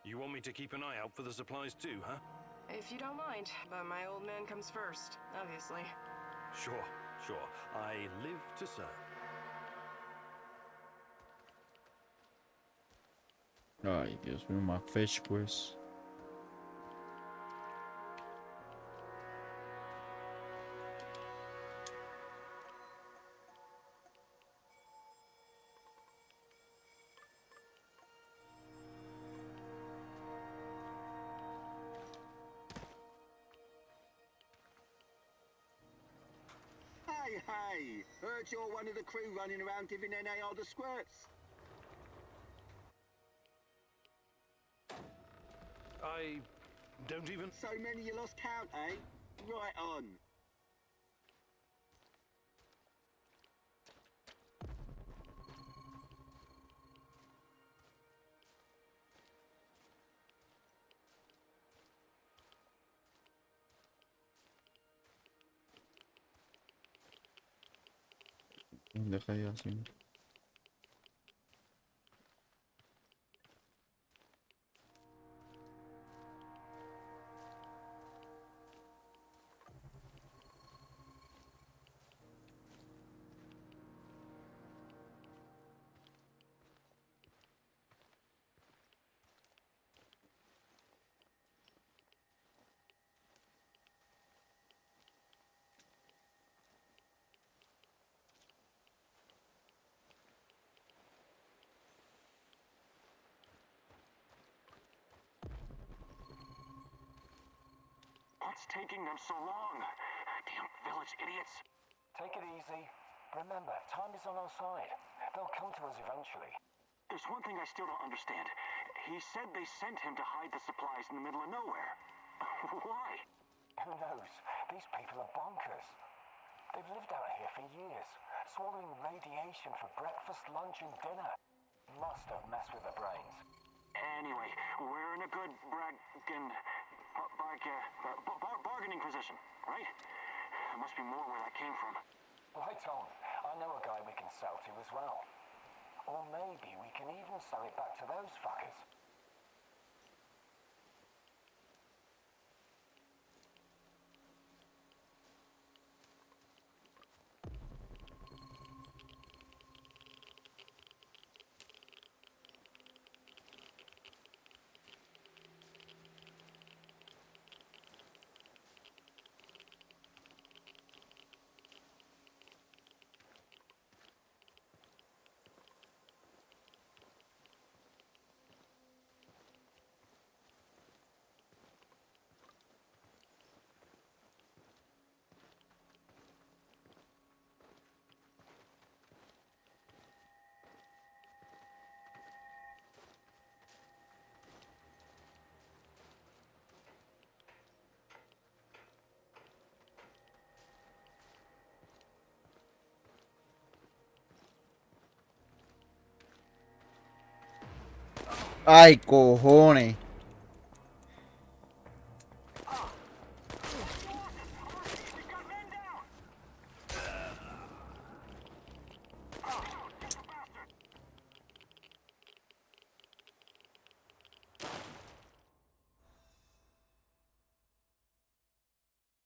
You want me to keep an eye out for the supplies too, huh? If you don't mind, but my old man comes first, obviously. Sure. I live to serve. Ay, Dios mío, más fish, pues. Hey, heard you're one of the crew running around giving NAR the squirts. I don't even... So many you lost count, eh? Right on. Deja ya así. What's taking them so long? Damn village idiots. Take it easy. Remember, time is on our side. They'll come to us eventually. There's one thing I still don't understand. He said they sent him to hide the supplies in the middle of nowhere. Why? Who knows? These people are bonkers. They've lived out here for years, swallowing radiation for breakfast, lunch, and dinner. Must have messed with their brains. Anyway, we're in a good bargaining position, right? There must be more where that came from. Right on. I know a guy we can sell to as well. Or maybe we can even sell it back to those fuckers. ¡Ay, cojones!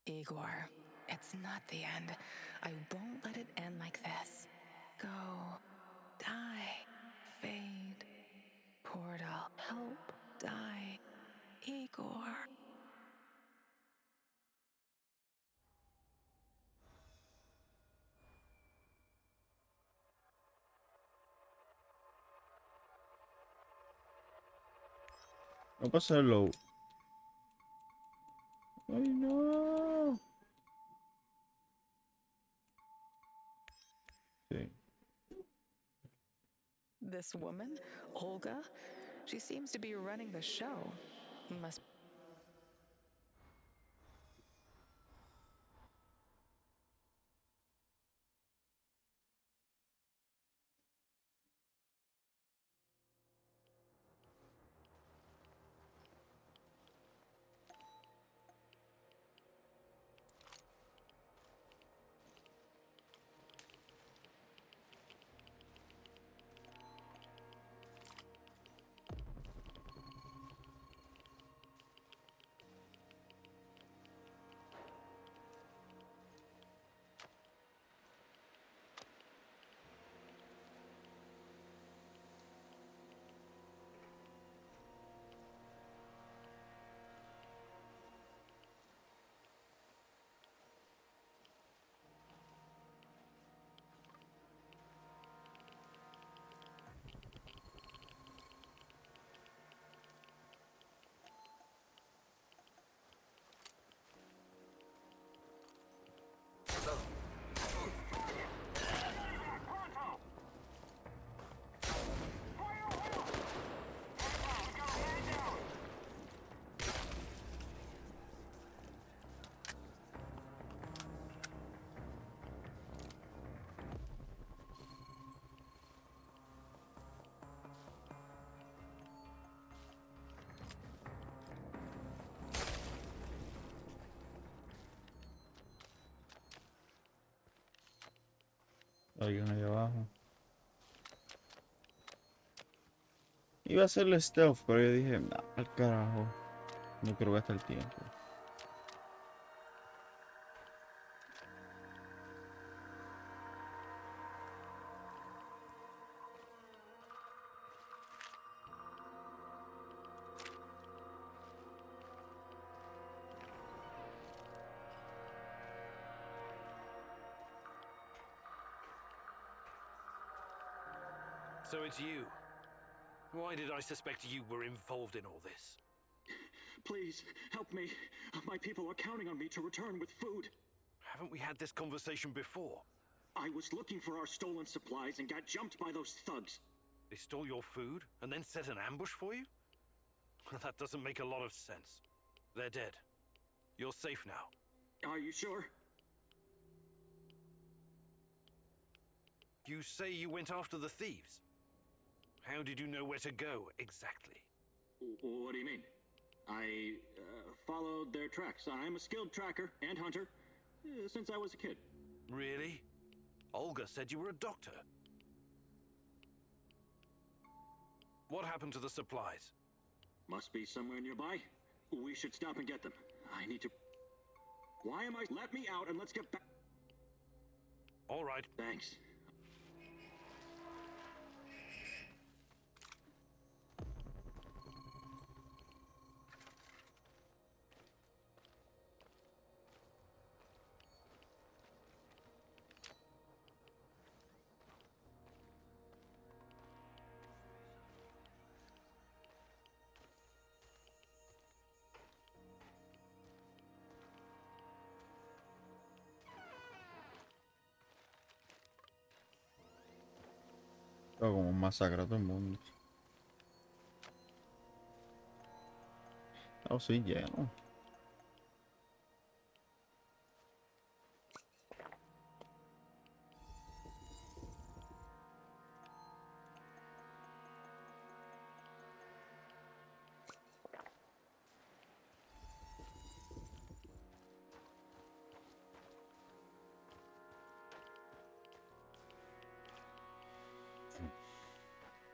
Igor, it's not the end. I won't let it end like this. Go. Die. Fade. Portal. Help. Die. Igor. No pasa el low. ¡Ay, no! Sí. This woman, Olga, she seems to be running the show. Must Alguien ahí abajo. Iba a hacerle stealth, pero yo dije, nah, al carajo. No quiero gastar el tiempo. So it's you. Why did I suspect you were involved in all this? Please, help me. My people are counting on me to return with food. Haven't we had this conversation before? I was looking for our stolen supplies and got jumped by those thugs. They stole your food and then set an ambush for you? That doesn't make a lot of sense. They're dead. You're safe now. Are you sure? You say you went after the thieves. How did you know where to go, exactly? What do you mean? I followed their tracks. I'm a skilled tracker and hunter since I was a kid. Really? Olga said you were a doctor. What happened to the supplies? Must be somewhere nearby. We should stop and get them. I need to... Why am I... Let me out and let's get back... All right. Thanks. Todo como masacra a todo el mundo. Oh, sí, lleno.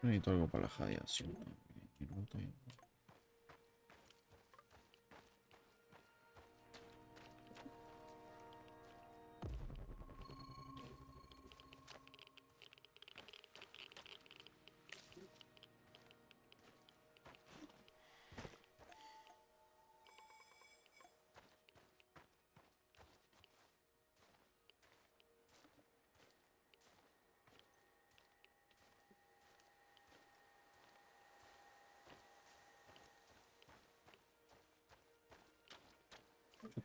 Necesito algo para la radiación también. No tengo.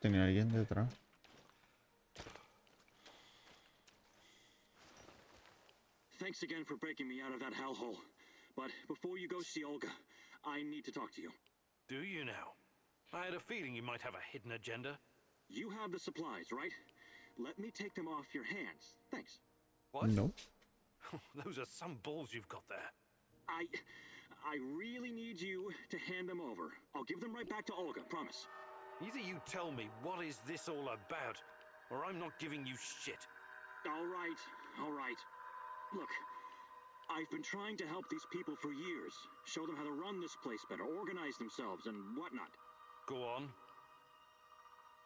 Tenía alguien detrás. Thanks again for breaking me out of that hellhole. But before you go see Olga, I need to talk to you. Do you now? I had a feeling you might have a hidden agenda. You have the supplies, right? Let me take them off your hands. Thanks. What? No. Those are some balls you've got there. I really need you to hand them over. I'll give them right back to Olga, promise. Either you tell me what is this all about, or I'm not giving you shit. All right, all right. Look, I've been trying to help these people for years. Show them how to run this place better, organize themselves, and whatnot. Go on.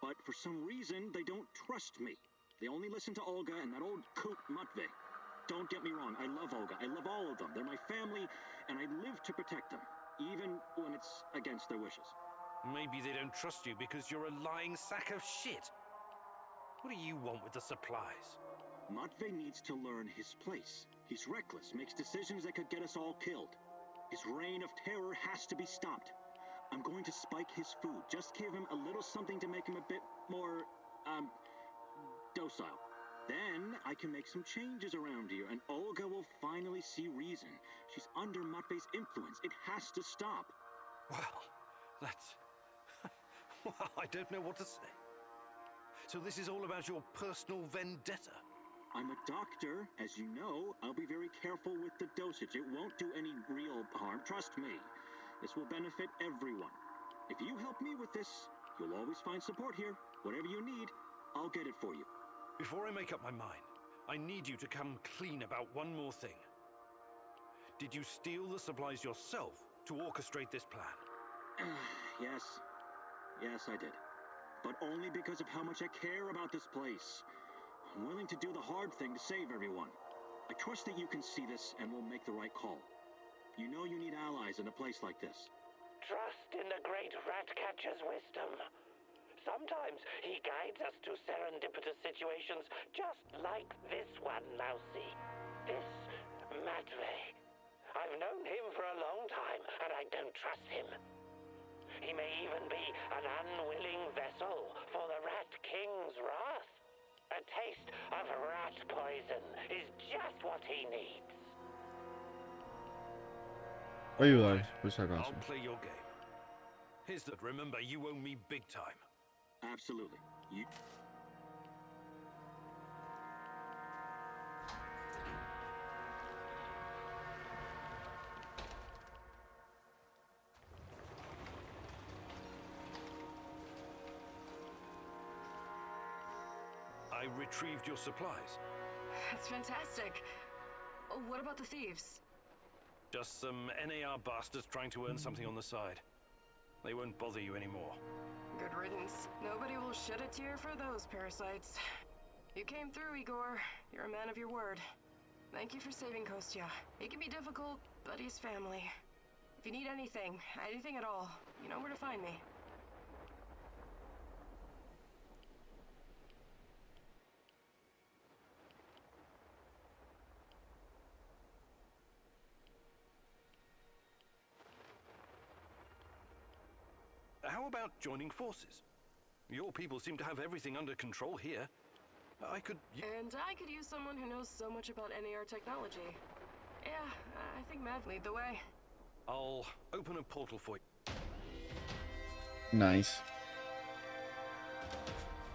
But for some reason, they don't trust me. They only listen to Olga and that old coot Matvey. Don't get me wrong, I love Olga. I love all of them. They're my family, and I live to protect them, even when it's against their wishes. Maybe they don't trust you because you're a lying sack of shit. What do you want with the supplies? Matvey needs to learn his place. He's reckless, makes decisions that could get us all killed. His reign of terror has to be stopped. I'm going to spike his food. Just give him a little something to make him a bit more, docile. Then I can make some changes around here, and Olga will finally see reason. She's under Matvey's influence. It has to stop. Well, that's... well, I don't know what to say. So this is all about your personal vendetta? I'm a doctor, as you know. I'll be very careful with the dosage. It won't do any real harm, trust me. This will benefit everyone. If you help me with this, you'll always find support here. Whatever you need, I'll get it for you. Before I make up my mind, I need you to come clean about one more thing. Did you steal the supplies yourself to orchestrate this plan? Yes. Yes, I did. But only because of how much I care about this place. I'm willing to do the hard thing to save everyone. I trust that you can see this and will make the right call. You know you need allies in a place like this. Trust in the great Ratcatcher's wisdom. Sometimes he guides us to serendipitous situations just like this one, Mousy. This Matre. I've known him for a long time, and I don't trust him. He may even be an unwilling vessel for the Rat King's wrath. A taste of rat poison is just what he needs. Ayudar, por si acaso. I'll play your game. Here's the... Remember, you owe me big time. Absolutely. You... I retrieved your supplies. That's fantastic. What about the thieves? Just some NAR bastards trying to earn something on the side. They won't bother you anymore. Good riddance. Nobody will shed a tear for those parasites. You came through, Igor. You're a man of your word. Thank you for saving Kostya. It can be difficult, but he's family. If you need anything at all, you know where to find me. How about joining forces? Your people seem to have everything under control here. I could... And I could use someone who knows so much about NAR technology. Yeah, I think Mav lead the way. I'll open a portal for you. Nice.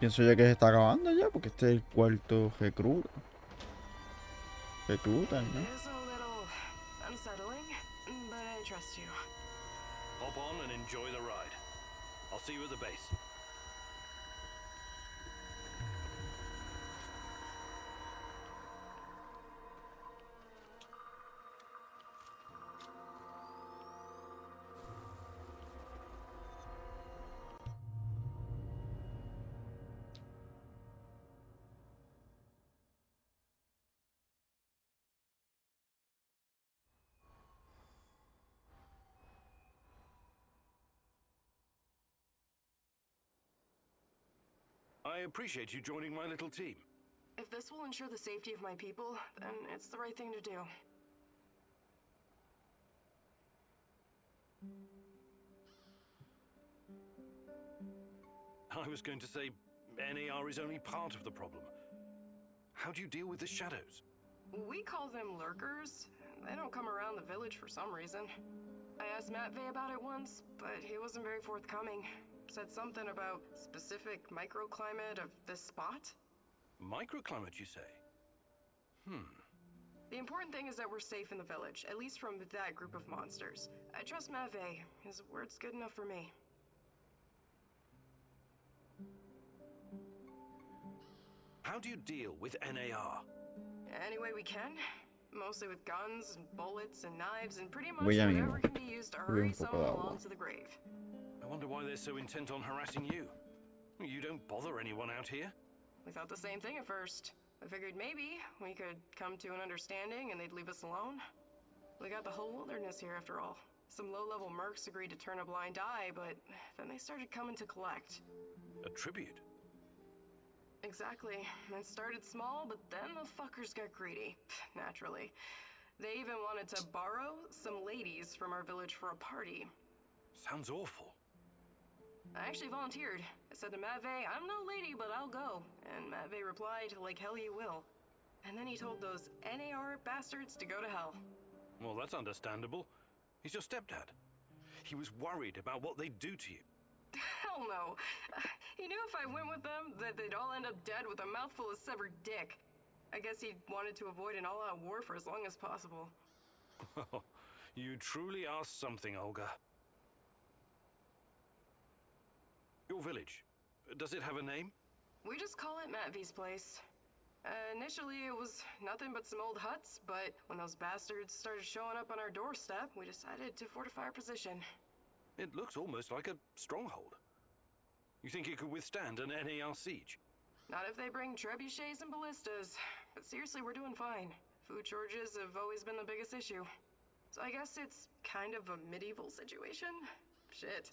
Pienso yo que se está acabando ya, porque este es el cuarto recruta. Reclutan, ¿no? It is a little unsettling, but I trust you. Hop on and enjoy the ride. I'll see you at the base. I appreciate you joining my little team. If this will ensure the safety of my people, then it's the right thing to do. I was going to say, NAR is only part of the problem. How do you deal with the shadows? We call them lurkers. They don't come around the village for some reason. I asked Matvey about it once, but he wasn't very forthcoming. Said something about specific microclimate of this spot. Microclimate, you say? The important thing is that we're safe in the village, at least from that group of monsters. I trust Matvey. His word's good enough for me. How do you deal with NAR? Any way we can. Mostly with guns, and bullets, and knives, and pretty much Voy ya whatever mismo. can be used to Voy hurry un poco someone de agua. along to the grave. I wonder why they're so intent on harassing you. You don't bother anyone out here. We thought the same thing at first. I figured maybe we could come to an understanding and they'd leave us alone. We got the whole wilderness here after all. Some low-level mercs agreed to turn a blind eye, but then they started coming to collect. A tribute? Exactly. It started small, but then the fuckers got greedy. Naturally. They even wanted to borrow some ladies from our village for a party. Sounds awful. I actually volunteered. I said to Matvey, I'm no lady, but I'll go. And Matvey replied, like hell you will. And then he told those NAR bastards to go to hell. Well, that's understandable. He's your stepdad. He was worried about what they'd do to you. Hell no. He knew if I went with them, that they'd all end up dead with a mouthful of severed dick. I guess he wanted to avoid an all-out war for as long as possible. You truly are something, Olga. Your village, does it have a name? We just call it Matvey's place. Initially, it was nothing but some old huts, but when those bastards started showing up on our doorstep, we decided to fortify our position. It looks almost like a stronghold. You think it could withstand an NAR siege? Not if they bring trebuchets and ballistas. But seriously, we're doing fine. Food shortages have always been the biggest issue. So I guess it's kind of a medieval situation? Shit.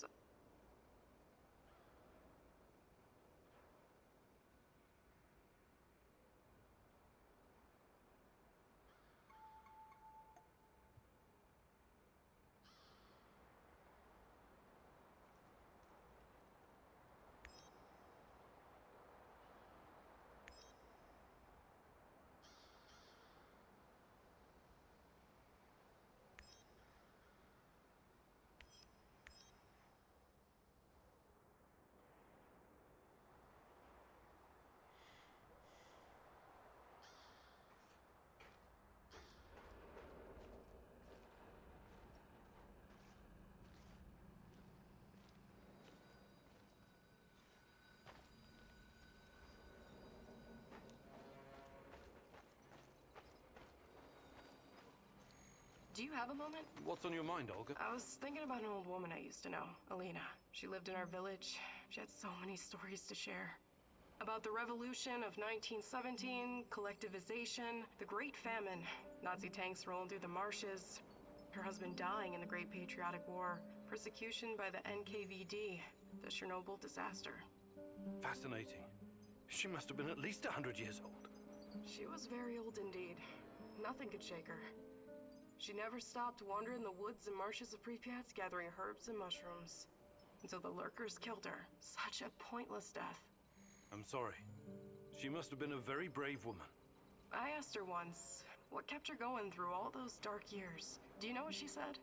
Do you have a moment? What's on your mind, Olga? I was thinking about an old woman I used to know, Alina. She lived in our village. She had so many stories to share. About the revolution of 1917, collectivization, the Great Famine, Nazi tanks rolling through the marshes, her husband dying in the Great Patriotic War, persecution by the NKVD, the Chernobyl disaster. Fascinating. She must have been at least 100 years old. She was very old indeed. Nothing could shake her. She never stopped wandering the woods and marshes of Pripyat gathering herbs and mushrooms. Until the lurkers killed her. Such a pointless death. I'm sorry. She must have been a very brave woman. I asked her once, what kept her going through all those dark years? Do you know what she said?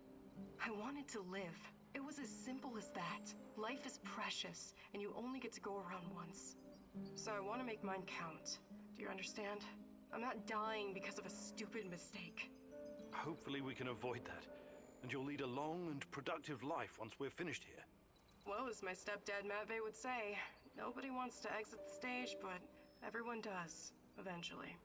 I wanted to live. It was as simple as that. Life is precious, and you only get to go around once. So I want to make mine count. Do you understand? I'm not dying because of a stupid mistake. Hopefully we can avoid that, and you'll lead a long and productive life once we're finished here. Well, as my stepdad Matvey would say, nobody wants to exit the stage, but everyone does, eventually.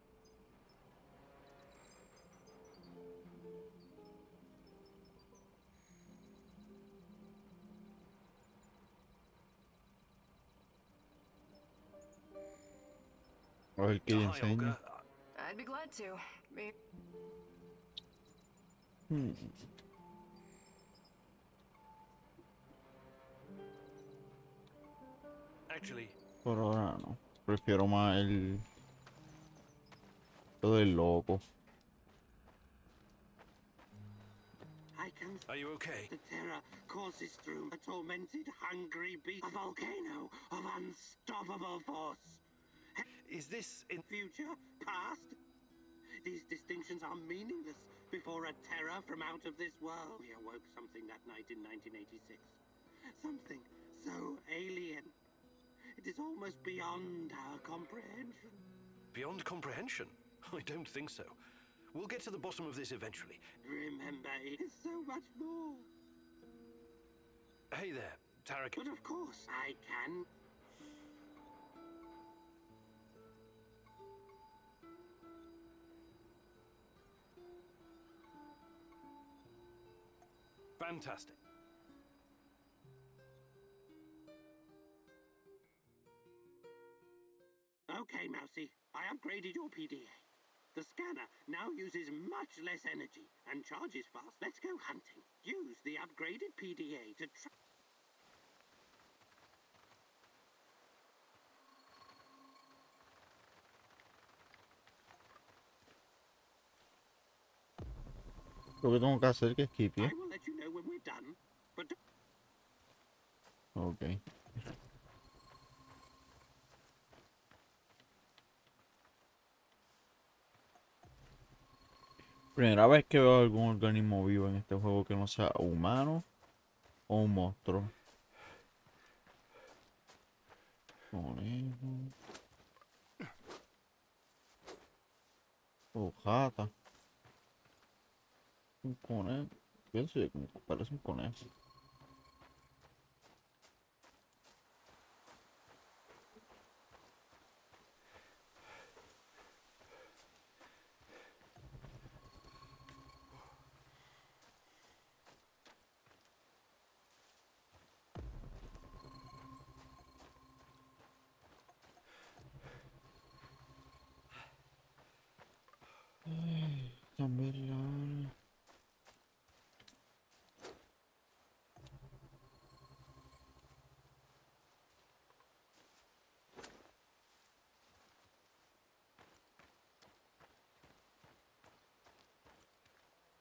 A ver qué le Hi, enseña. Olga. I'd be glad to. Actually, Por ahora no. Prefiero más lo del loco. I can. are you okay? The terror courses through a tormented, hungry beast. A volcano of unstoppable force. Is this in... Future? Past? These distinctions are meaningless before a terror from out of this world. We awoke something that night in 1986. Something so alien. It is almost beyond our comprehension. beyond comprehension? I don't think so. We'll get to the bottom of this eventually. Remember, it is so much more. Hey there, Tarek. But of course, I can. Fantastic. Okay, Mousy, I upgraded your PDA. The scanner now uses much less energy and charges fast. Let's go hunting. Use the upgraded PDA to track. Lo que tengo que hacer es que skipie. I will let you know when we're done, but Ok. Primera vez que veo algún organismo vivo en este juego que no sea humano o un monstruo. Conejo. O jata. Un conejo. Pienso que parece un conejo. Cambiar la...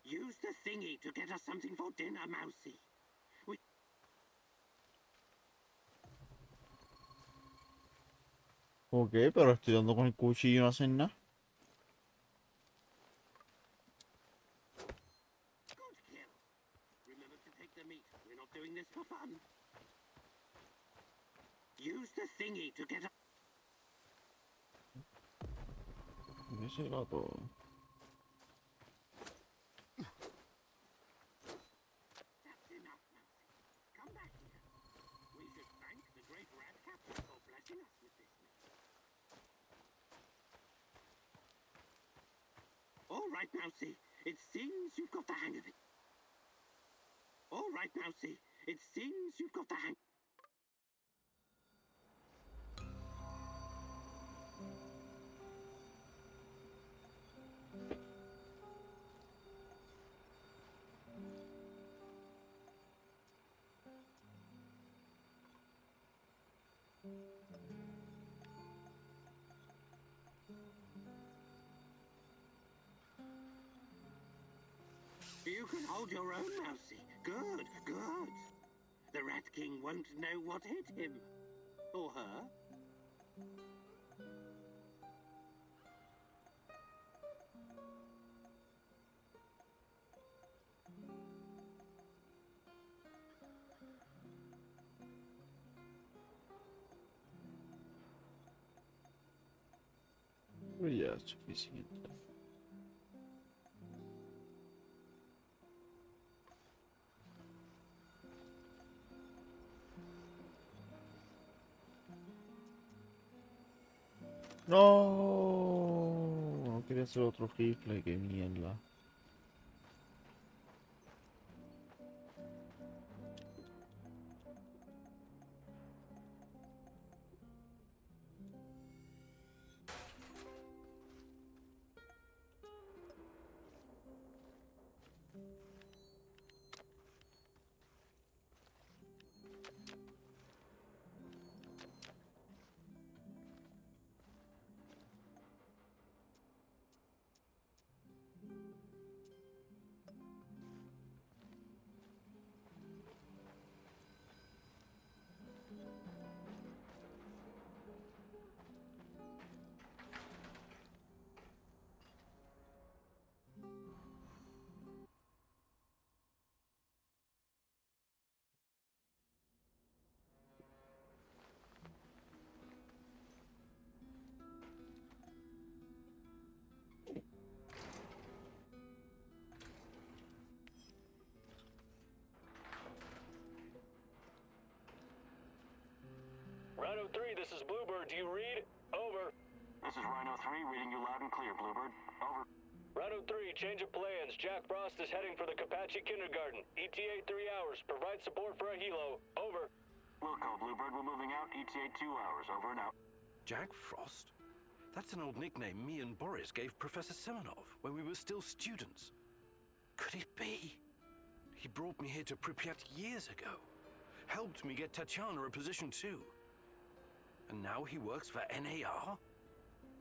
Use the thingy to get us something for dinner, Mousy. Ok, pero estoy dando con el cuchillo y no hacen nada. Good kill. Remember to take the meat. We're not doing this for fun. Use the thingy to get us... Ese era todo. That's enough, Mousy. Come back here. We should thank the great rat catcher for blessing us with this meat. All right, Mousy. It seems you've got the hang of it. All right, Mousy. It seems you've got the hang... You can hold your own, Mousy. Good, good. The Rat King won't know what hit him. Or her. Pero ya es suficiente. No, no quería hacer otro rifle, qué mierda. Rhino 3, this is Bluebird. Do you read? Over. This is Rhino 3, reading you loud and clear, Bluebird. Over. Rhino 3, change of plans. Jack Frost is heading for the Kapachi Kindergarten. ETA 3 hours. Provide support for a helo. Over. Wilco, Bluebird, we're moving out. ETA 2 hours. Over and out. Jack Frost? That's an old nickname me and Boris gave Professor Semenov when we were still students. Could it be? He brought me here to Pripyat years ago. Helped me get Tatiana a position too. And now he works for NAR?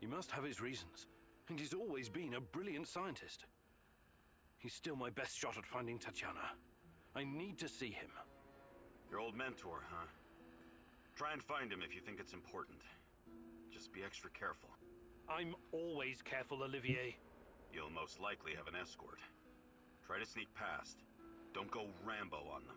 He must have his reasons. And he's always been a brilliant scientist. He's still my best shot at finding Tatiana. I need to see him. Your old mentor, huh? Try and find him if you think it's important. Just be extra careful. I'm always careful, Olivier. You'll most likely have an escort. Try to sneak past. Don't go Rambo on them.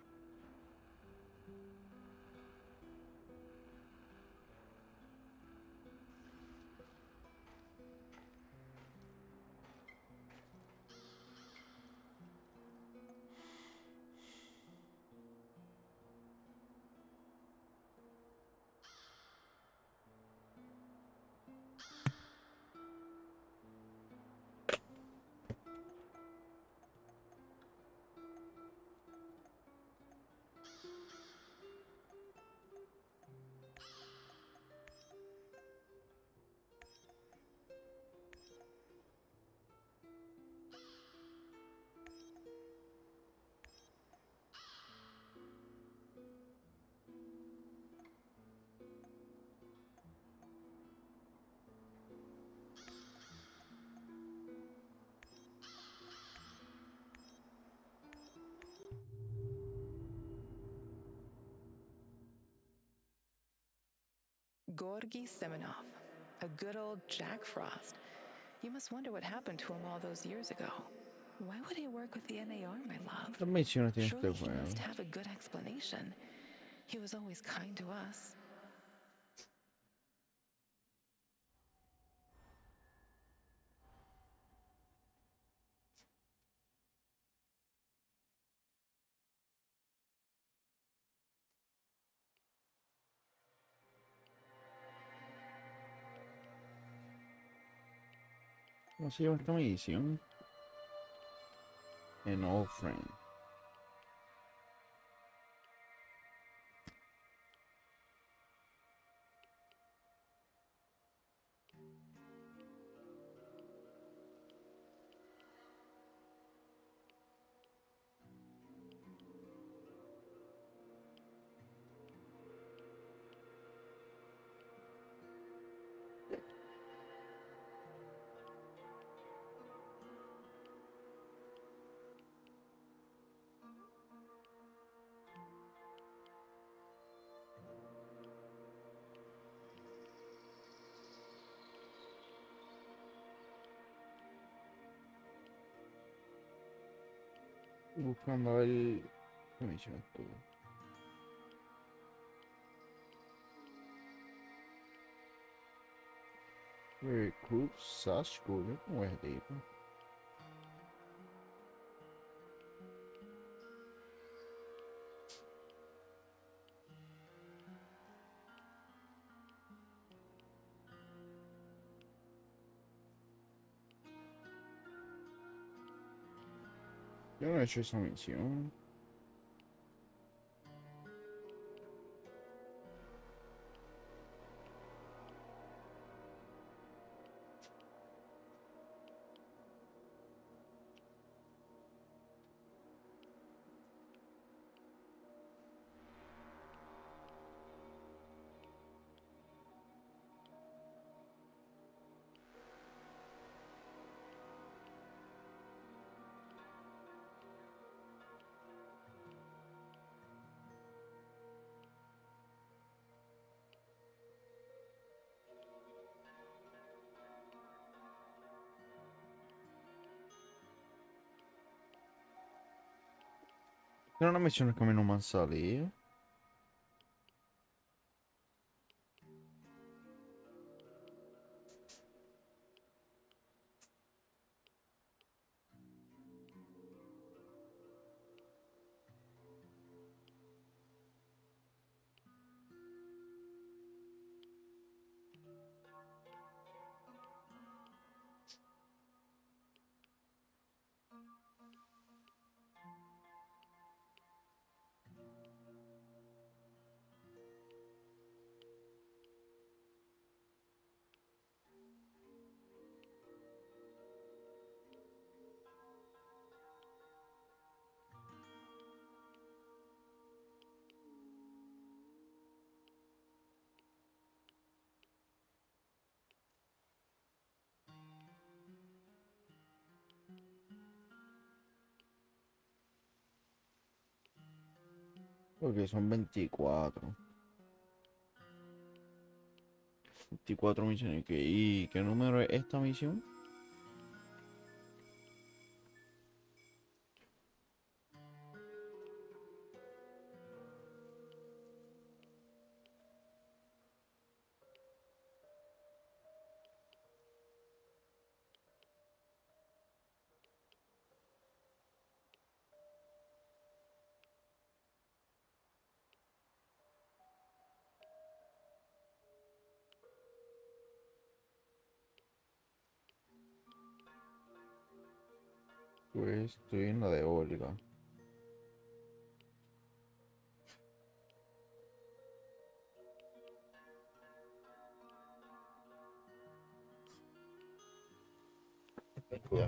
Georgy Semenov, a good old Jack Frost. You must wonder what happened to him all those years ago. Why would he work with the NAR, my love? Las misiones tienen este Surely he juego. must have a good explanation. He was always kind to us. ¿Cómo se llama esta misión? En Old Friend. Buscando a ver qué misión estuvo. Recruit Sashko, ¿cómo es el tipo? Yo no he hecho esa misión. Tiene una misión que a mí no me han salido. Porque son 24. 24 misiones. ¿Y qué número es esta misión? Pues estoy en la de Olga. Ya.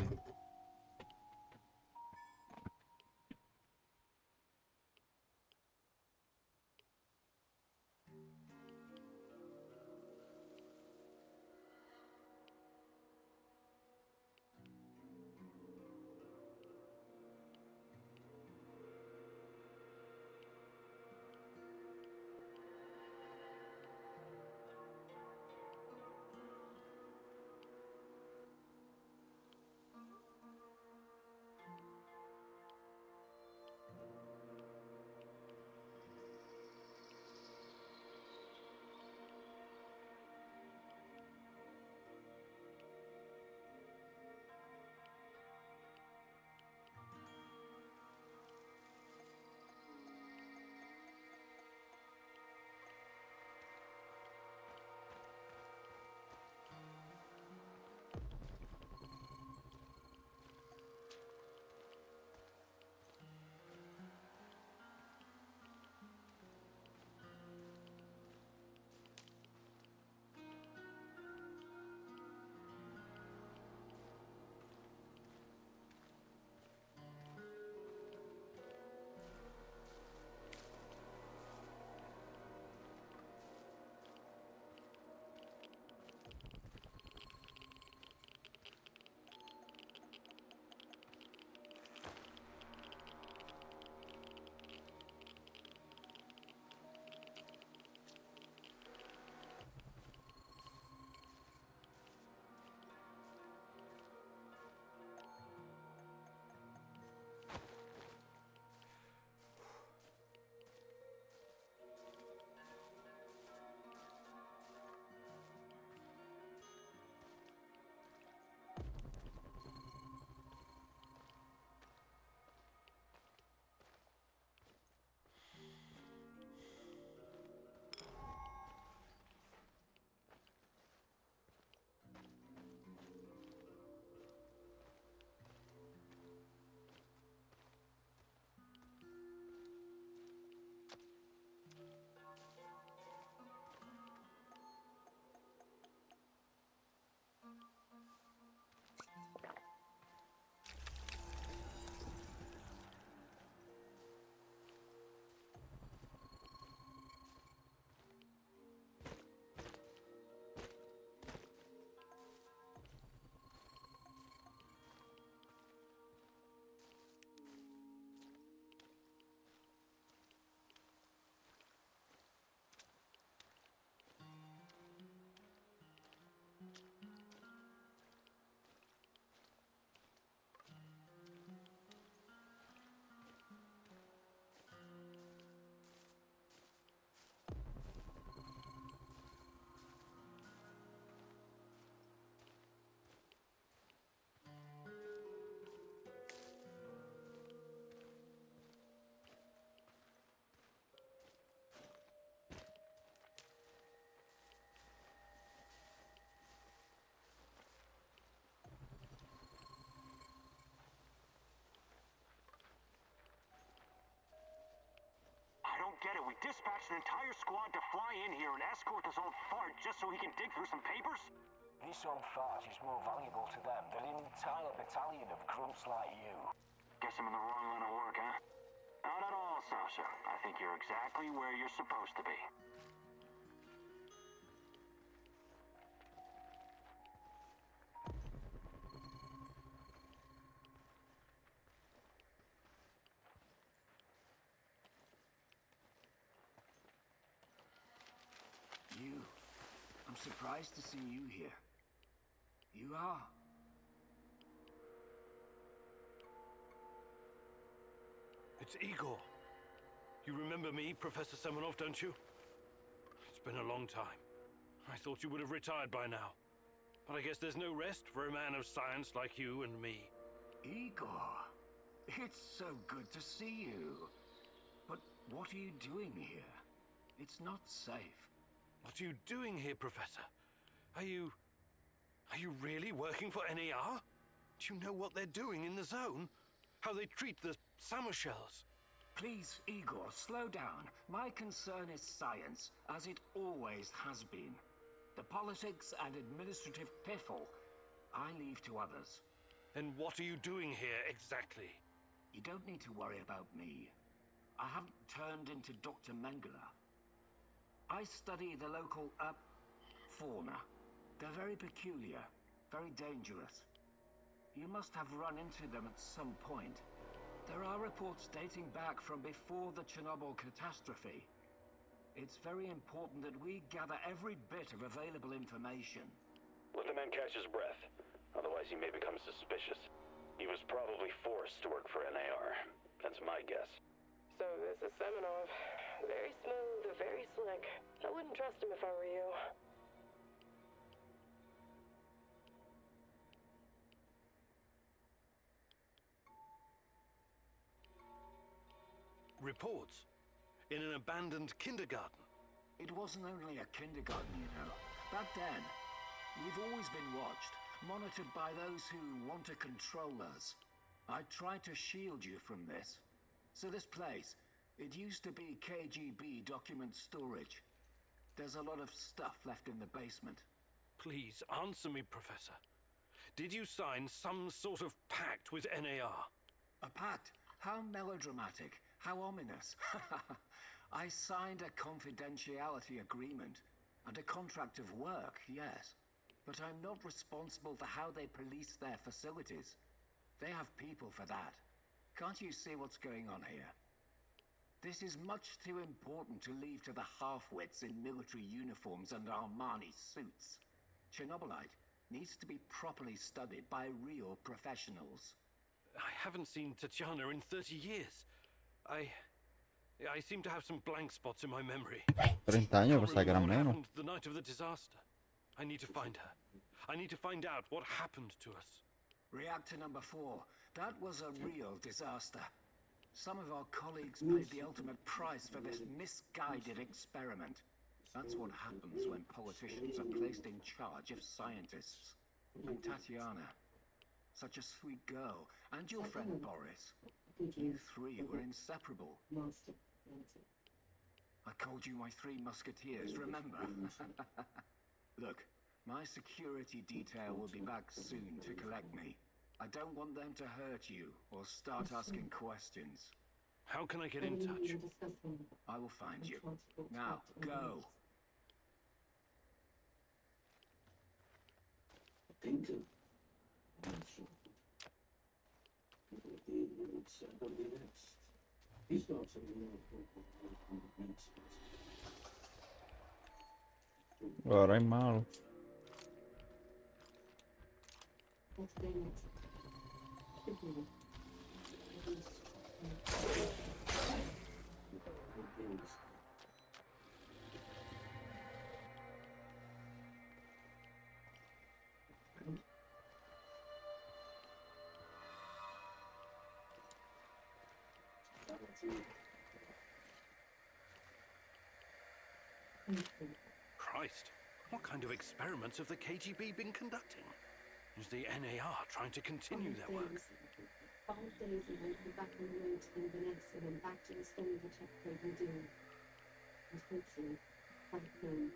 dispatched an entire squad to fly in here and escort this old fart just so he can dig through some papers? This old fart is more valuable to them than an entire battalion of grunts like you. Guess I'm in the wrong line of work, huh? Not at all, Sasha. I think you're exactly where you're supposed to be. I'm surprised to see you here. You are. It's Igor. You remember me, Professor Semenov, don't you? It's been a long time. I thought you would have retired by now. But I guess there's no rest for a man of science like you and me. Igor, it's so good to see you. But what are you doing here? It's not safe. What are you doing here, Professor? Are you really working for NAR? Do you know what they're doing in the zone? How they treat the summer shells? Please, Igor, slow down. My concern is science, as it always has been. The politics and administrative piffle, I leave to others. Then what are you doing here exactly? You don't need to worry about me. I haven't turned into Dr. Mengele. I study the local, fauna. They're very peculiar, very dangerous. You must have run into them at some point. There are reports dating back from before the Chernobyl catastrophe. It's very important that we gather every bit of available information. Let the man catch his breath. Otherwise he may become suspicious. He was probably forced to work for NAR. That's my guess. So this is Semenov. Very smooth, very slick. I wouldn't trust him if I were you. Reports? In an abandoned kindergarten? It wasn't only a kindergarten, you know. Back then, we've always been watched, monitored by those who want to control us. I tried to shield you from this. So this place, it used to be KGB document storage. There's a lot of stuff left in the basement. Please, answer me, Professor. Did you sign some sort of pact with NAR? A pact? How melodramatic. How ominous. I signed a confidentiality agreement and a contract of work, yes. But I'm not responsible for how they police their facilities. They have people for that. Can't you see what's going on here? This is much too important to leave to the half-wits in military uniforms and Armani suits. Chernobylite needs to be properly studied by real professionals. I haven't seen Tatiana in 30 years. I seem to have some blank spots in my memory. 30 I años, can't pensaba que remember eran what menos. happened the night of the disaster. I need to find her. I need to find out what happened to us. Reactor number 4. That was a real disaster. Some of our colleagues paid the ultimate price for this misguided experiment. That's what happens when politicians are placed in charge of scientists. And Tatiana, such a sweet girl, and your friend Boris. You three were inseparable. I called you my 3 musketeers, remember? Look, my security detail will be back soon to collect me. I don't want them to hurt you or start asking questions. How can I get in touch? I will find you. Now, go. Ahora es malo. Christ, what kind of experiments have the KGB been conducting? Is the NAR trying to continue their work? 5 days and then come back on the road to Inverness and then back to the stone of the checkpoint and do. hopefully quite known.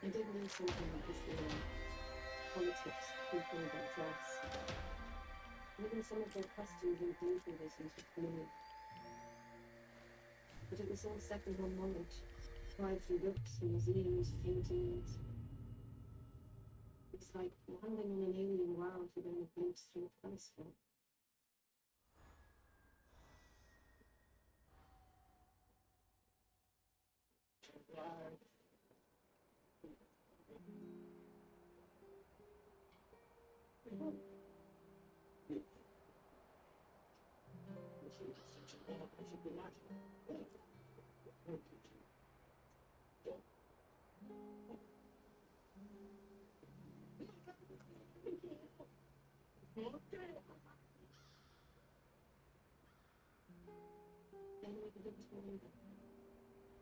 I did know something about this era. Politics, people, their dress. Even some of their costumes and blinking visions were familiar. But it was all second-hand knowledge, derived from books, museums, paintings. It's like landing on an alien world with only a glimpse through a telescope.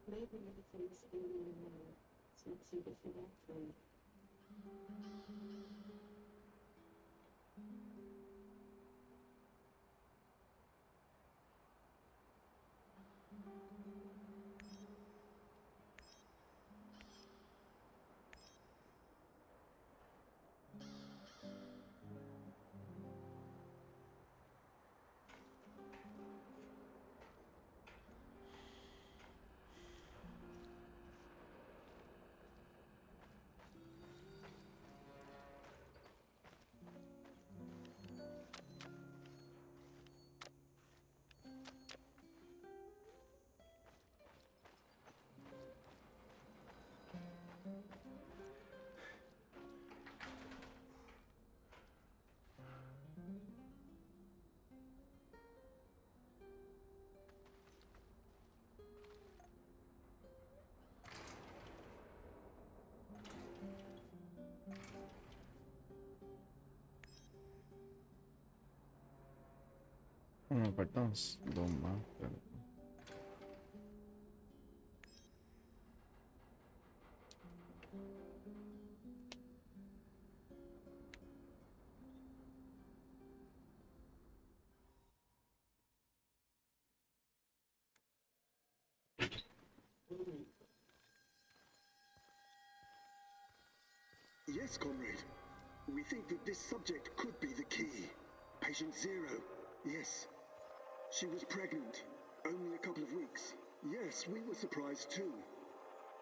Maybe everything is alien now. It's not so different after all. Bueno, faltan dos más, pero... Yes, comrade. We think that this subject could be the key. Patient Zero. Yes. She was pregnant. Only a couple of weeks. Yes, we were surprised too.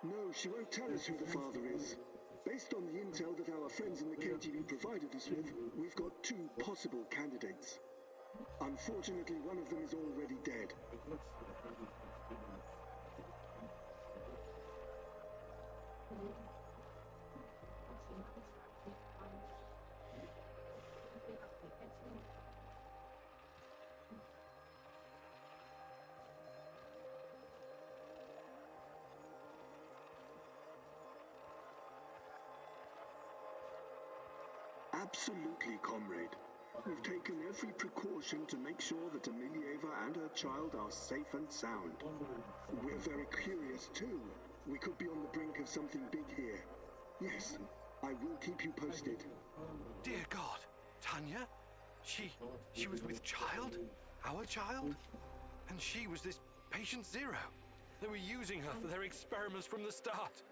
No, she won't tell us who the father is. Based on the intel that our friends in the KTB provided us with, we've got two possible candidates. Unfortunately, one of them is already dead. Absolutely, comrade. We've taken every precaution to make sure that Emilieva and her child are safe and sound. We're very curious too. We could be on the brink of something big here. Yes, I will keep you posted. Dear God, Tanya? She was with child? Our child? And she was this patient Zero. They were using her for their experiments from the start.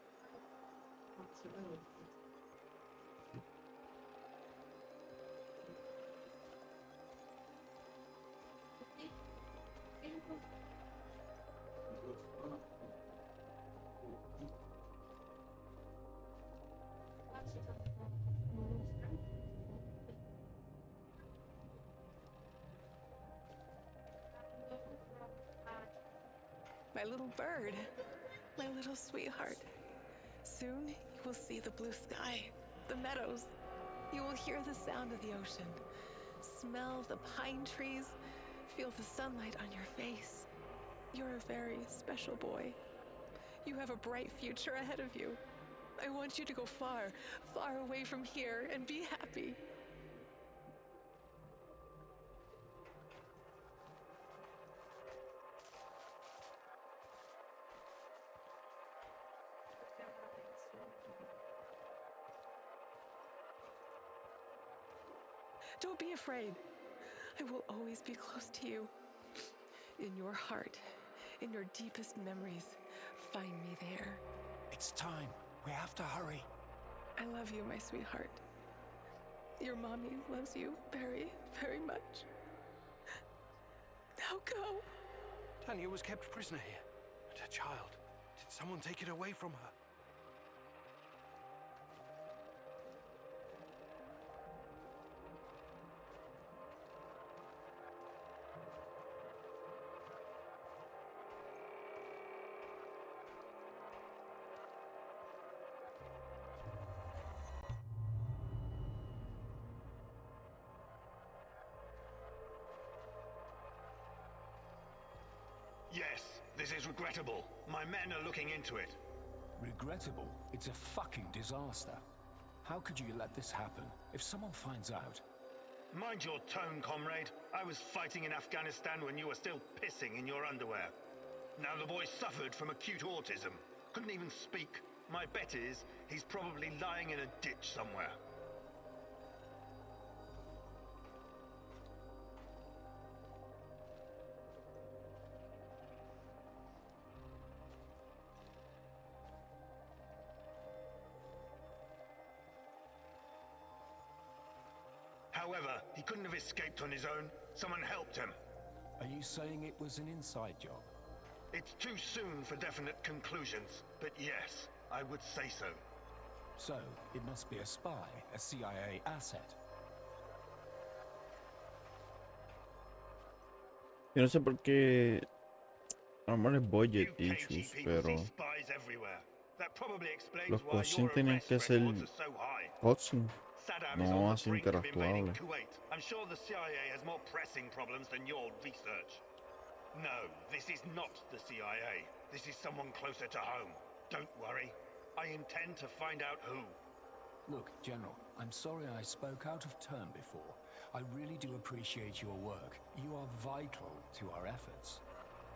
My little bird, my little sweetheart. Soon you will see the blue sky, the meadows. You will hear the sound of the ocean, smell the pine trees, feel the sunlight on your face. You're a very special boy. You have a bright future ahead of you. I want you to go far, far away from here and be happy. Don't be afraid. I will always be close to you. In your heart, In your deepest memories, find me there. It's time. We have to hurry. I love you, my sweetheart. Your mommy loves you very, very much. Now go. Tanya was kept prisoner here. And her child. Did someone take it away from her? Yes, this is regrettable. My men are looking into it. Regrettable? It's a fucking disaster. How could you let this happen? If someone finds out... Mind your tone, comrade. I was fighting in Afghanistan when you were still pissing in your underwear. Now the boy suffered from acute autism. Couldn't even speak. My bet is he's probably lying in a ditch somewhere. However, he couldn't have escaped on his own. Someone helped him. Are you saying it was an inside job? It's too soon for definite conclusions, but yes, I would say so. So, it must be a spy, a CIA asset. Yo no sé por qué. A lo mejor es budget You issues, KG people see pero spies everywhere. That probably explains los why cutscenes your tenían arrest que ser records are so high. cutscenes, Saddam is on no the así brink of invading interactuables. Kuwait. I'm sure the CIA has more pressing problems than your research. No, this is not the CIA. This is someone closer to home. Don't worry. I intend to find out who. Look, General, I'm sorry I spoke out of turn before. I really do appreciate your work. You are vital to our efforts.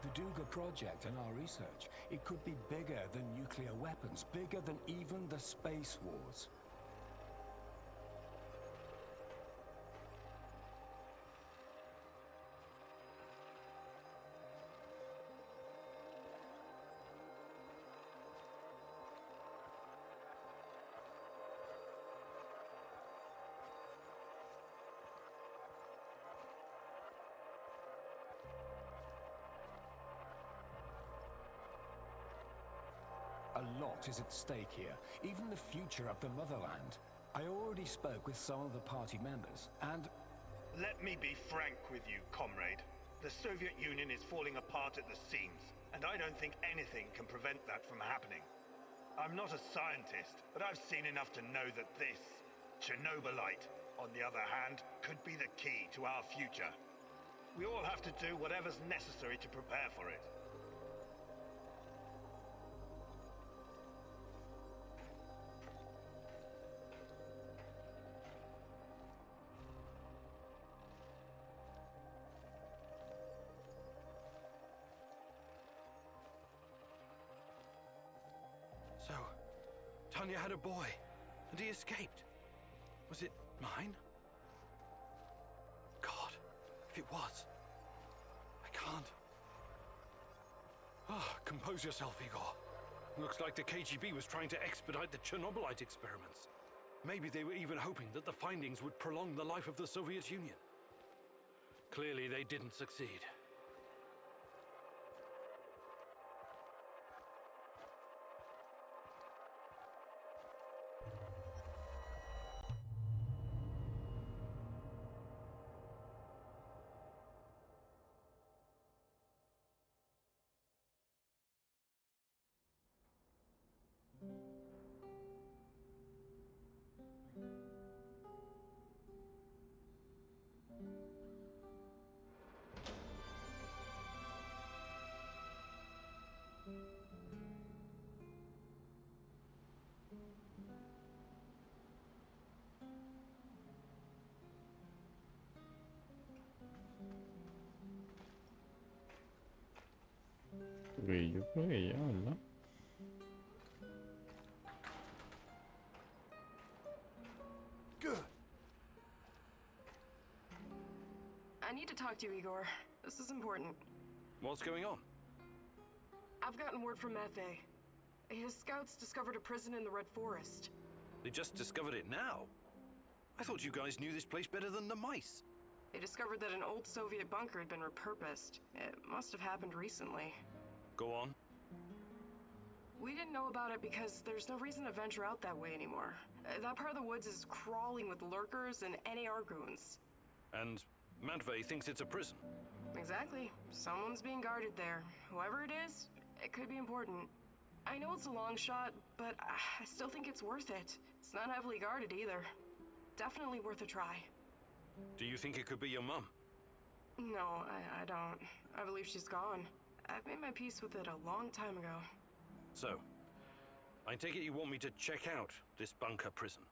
The Duga project and our research, it could be bigger than nuclear weapons, bigger than even the space wars. A lot is at stake here, even the future of the motherland. I already spoke with some of the party members, and... Let me be frank with you, comrade. The Soviet Union is falling apart at the seams, and I don't think anything can prevent that from happening. I'm not a scientist, but I've seen enough to know that this, chernobylite, on the other hand, could be the key to our future. We all have to do whatever's necessary to prepare for it. So, Tanya had a boy, and he escaped. Was it mine? God, if it was, I can't. Ah, compose yourself, Igor. Looks like the KGB was trying to expedite the chernobylite experiments. Maybe they were even hoping that the findings would prolong the life of the Soviet Union. Clearly, they didn't succeed. Porque yo creo que ya, ¿verdad? Good. I need to talk to you, Igor. This is important. What's going on? I've gotten word from Maffei. His scouts discovered a prison in the Red Forest. They just discovered it now? I thought you guys knew this place better than the mice. They discovered that an old Soviet bunker had been repurposed. It must have happened recently. Go on. We didn't know about it because there's no reason to venture out that way anymore. That part of the woods is crawling with lurkers and NAR goons. And Matvey thinks it's a prison. Exactly. Someone's being guarded there. Whoever it is, it could be important. I know it's a long shot, but I still think it's worth it. It's not heavily guarded either. Definitely worth a try. Do you think it could be your mum? No, I don't. I believe she's gone. I've made my peace with it a long time ago. So, I take it you want me to check out this bunker prison?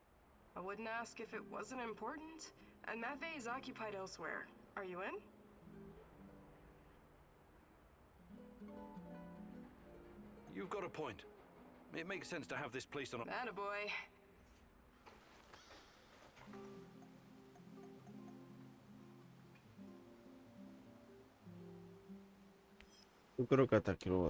I wouldn't ask if it wasn't important. And Maffei is occupied elsewhere. Are you in? You've got a point. It makes sense to have this placed on a... Attaboy. Yo creo que hasta aquí lo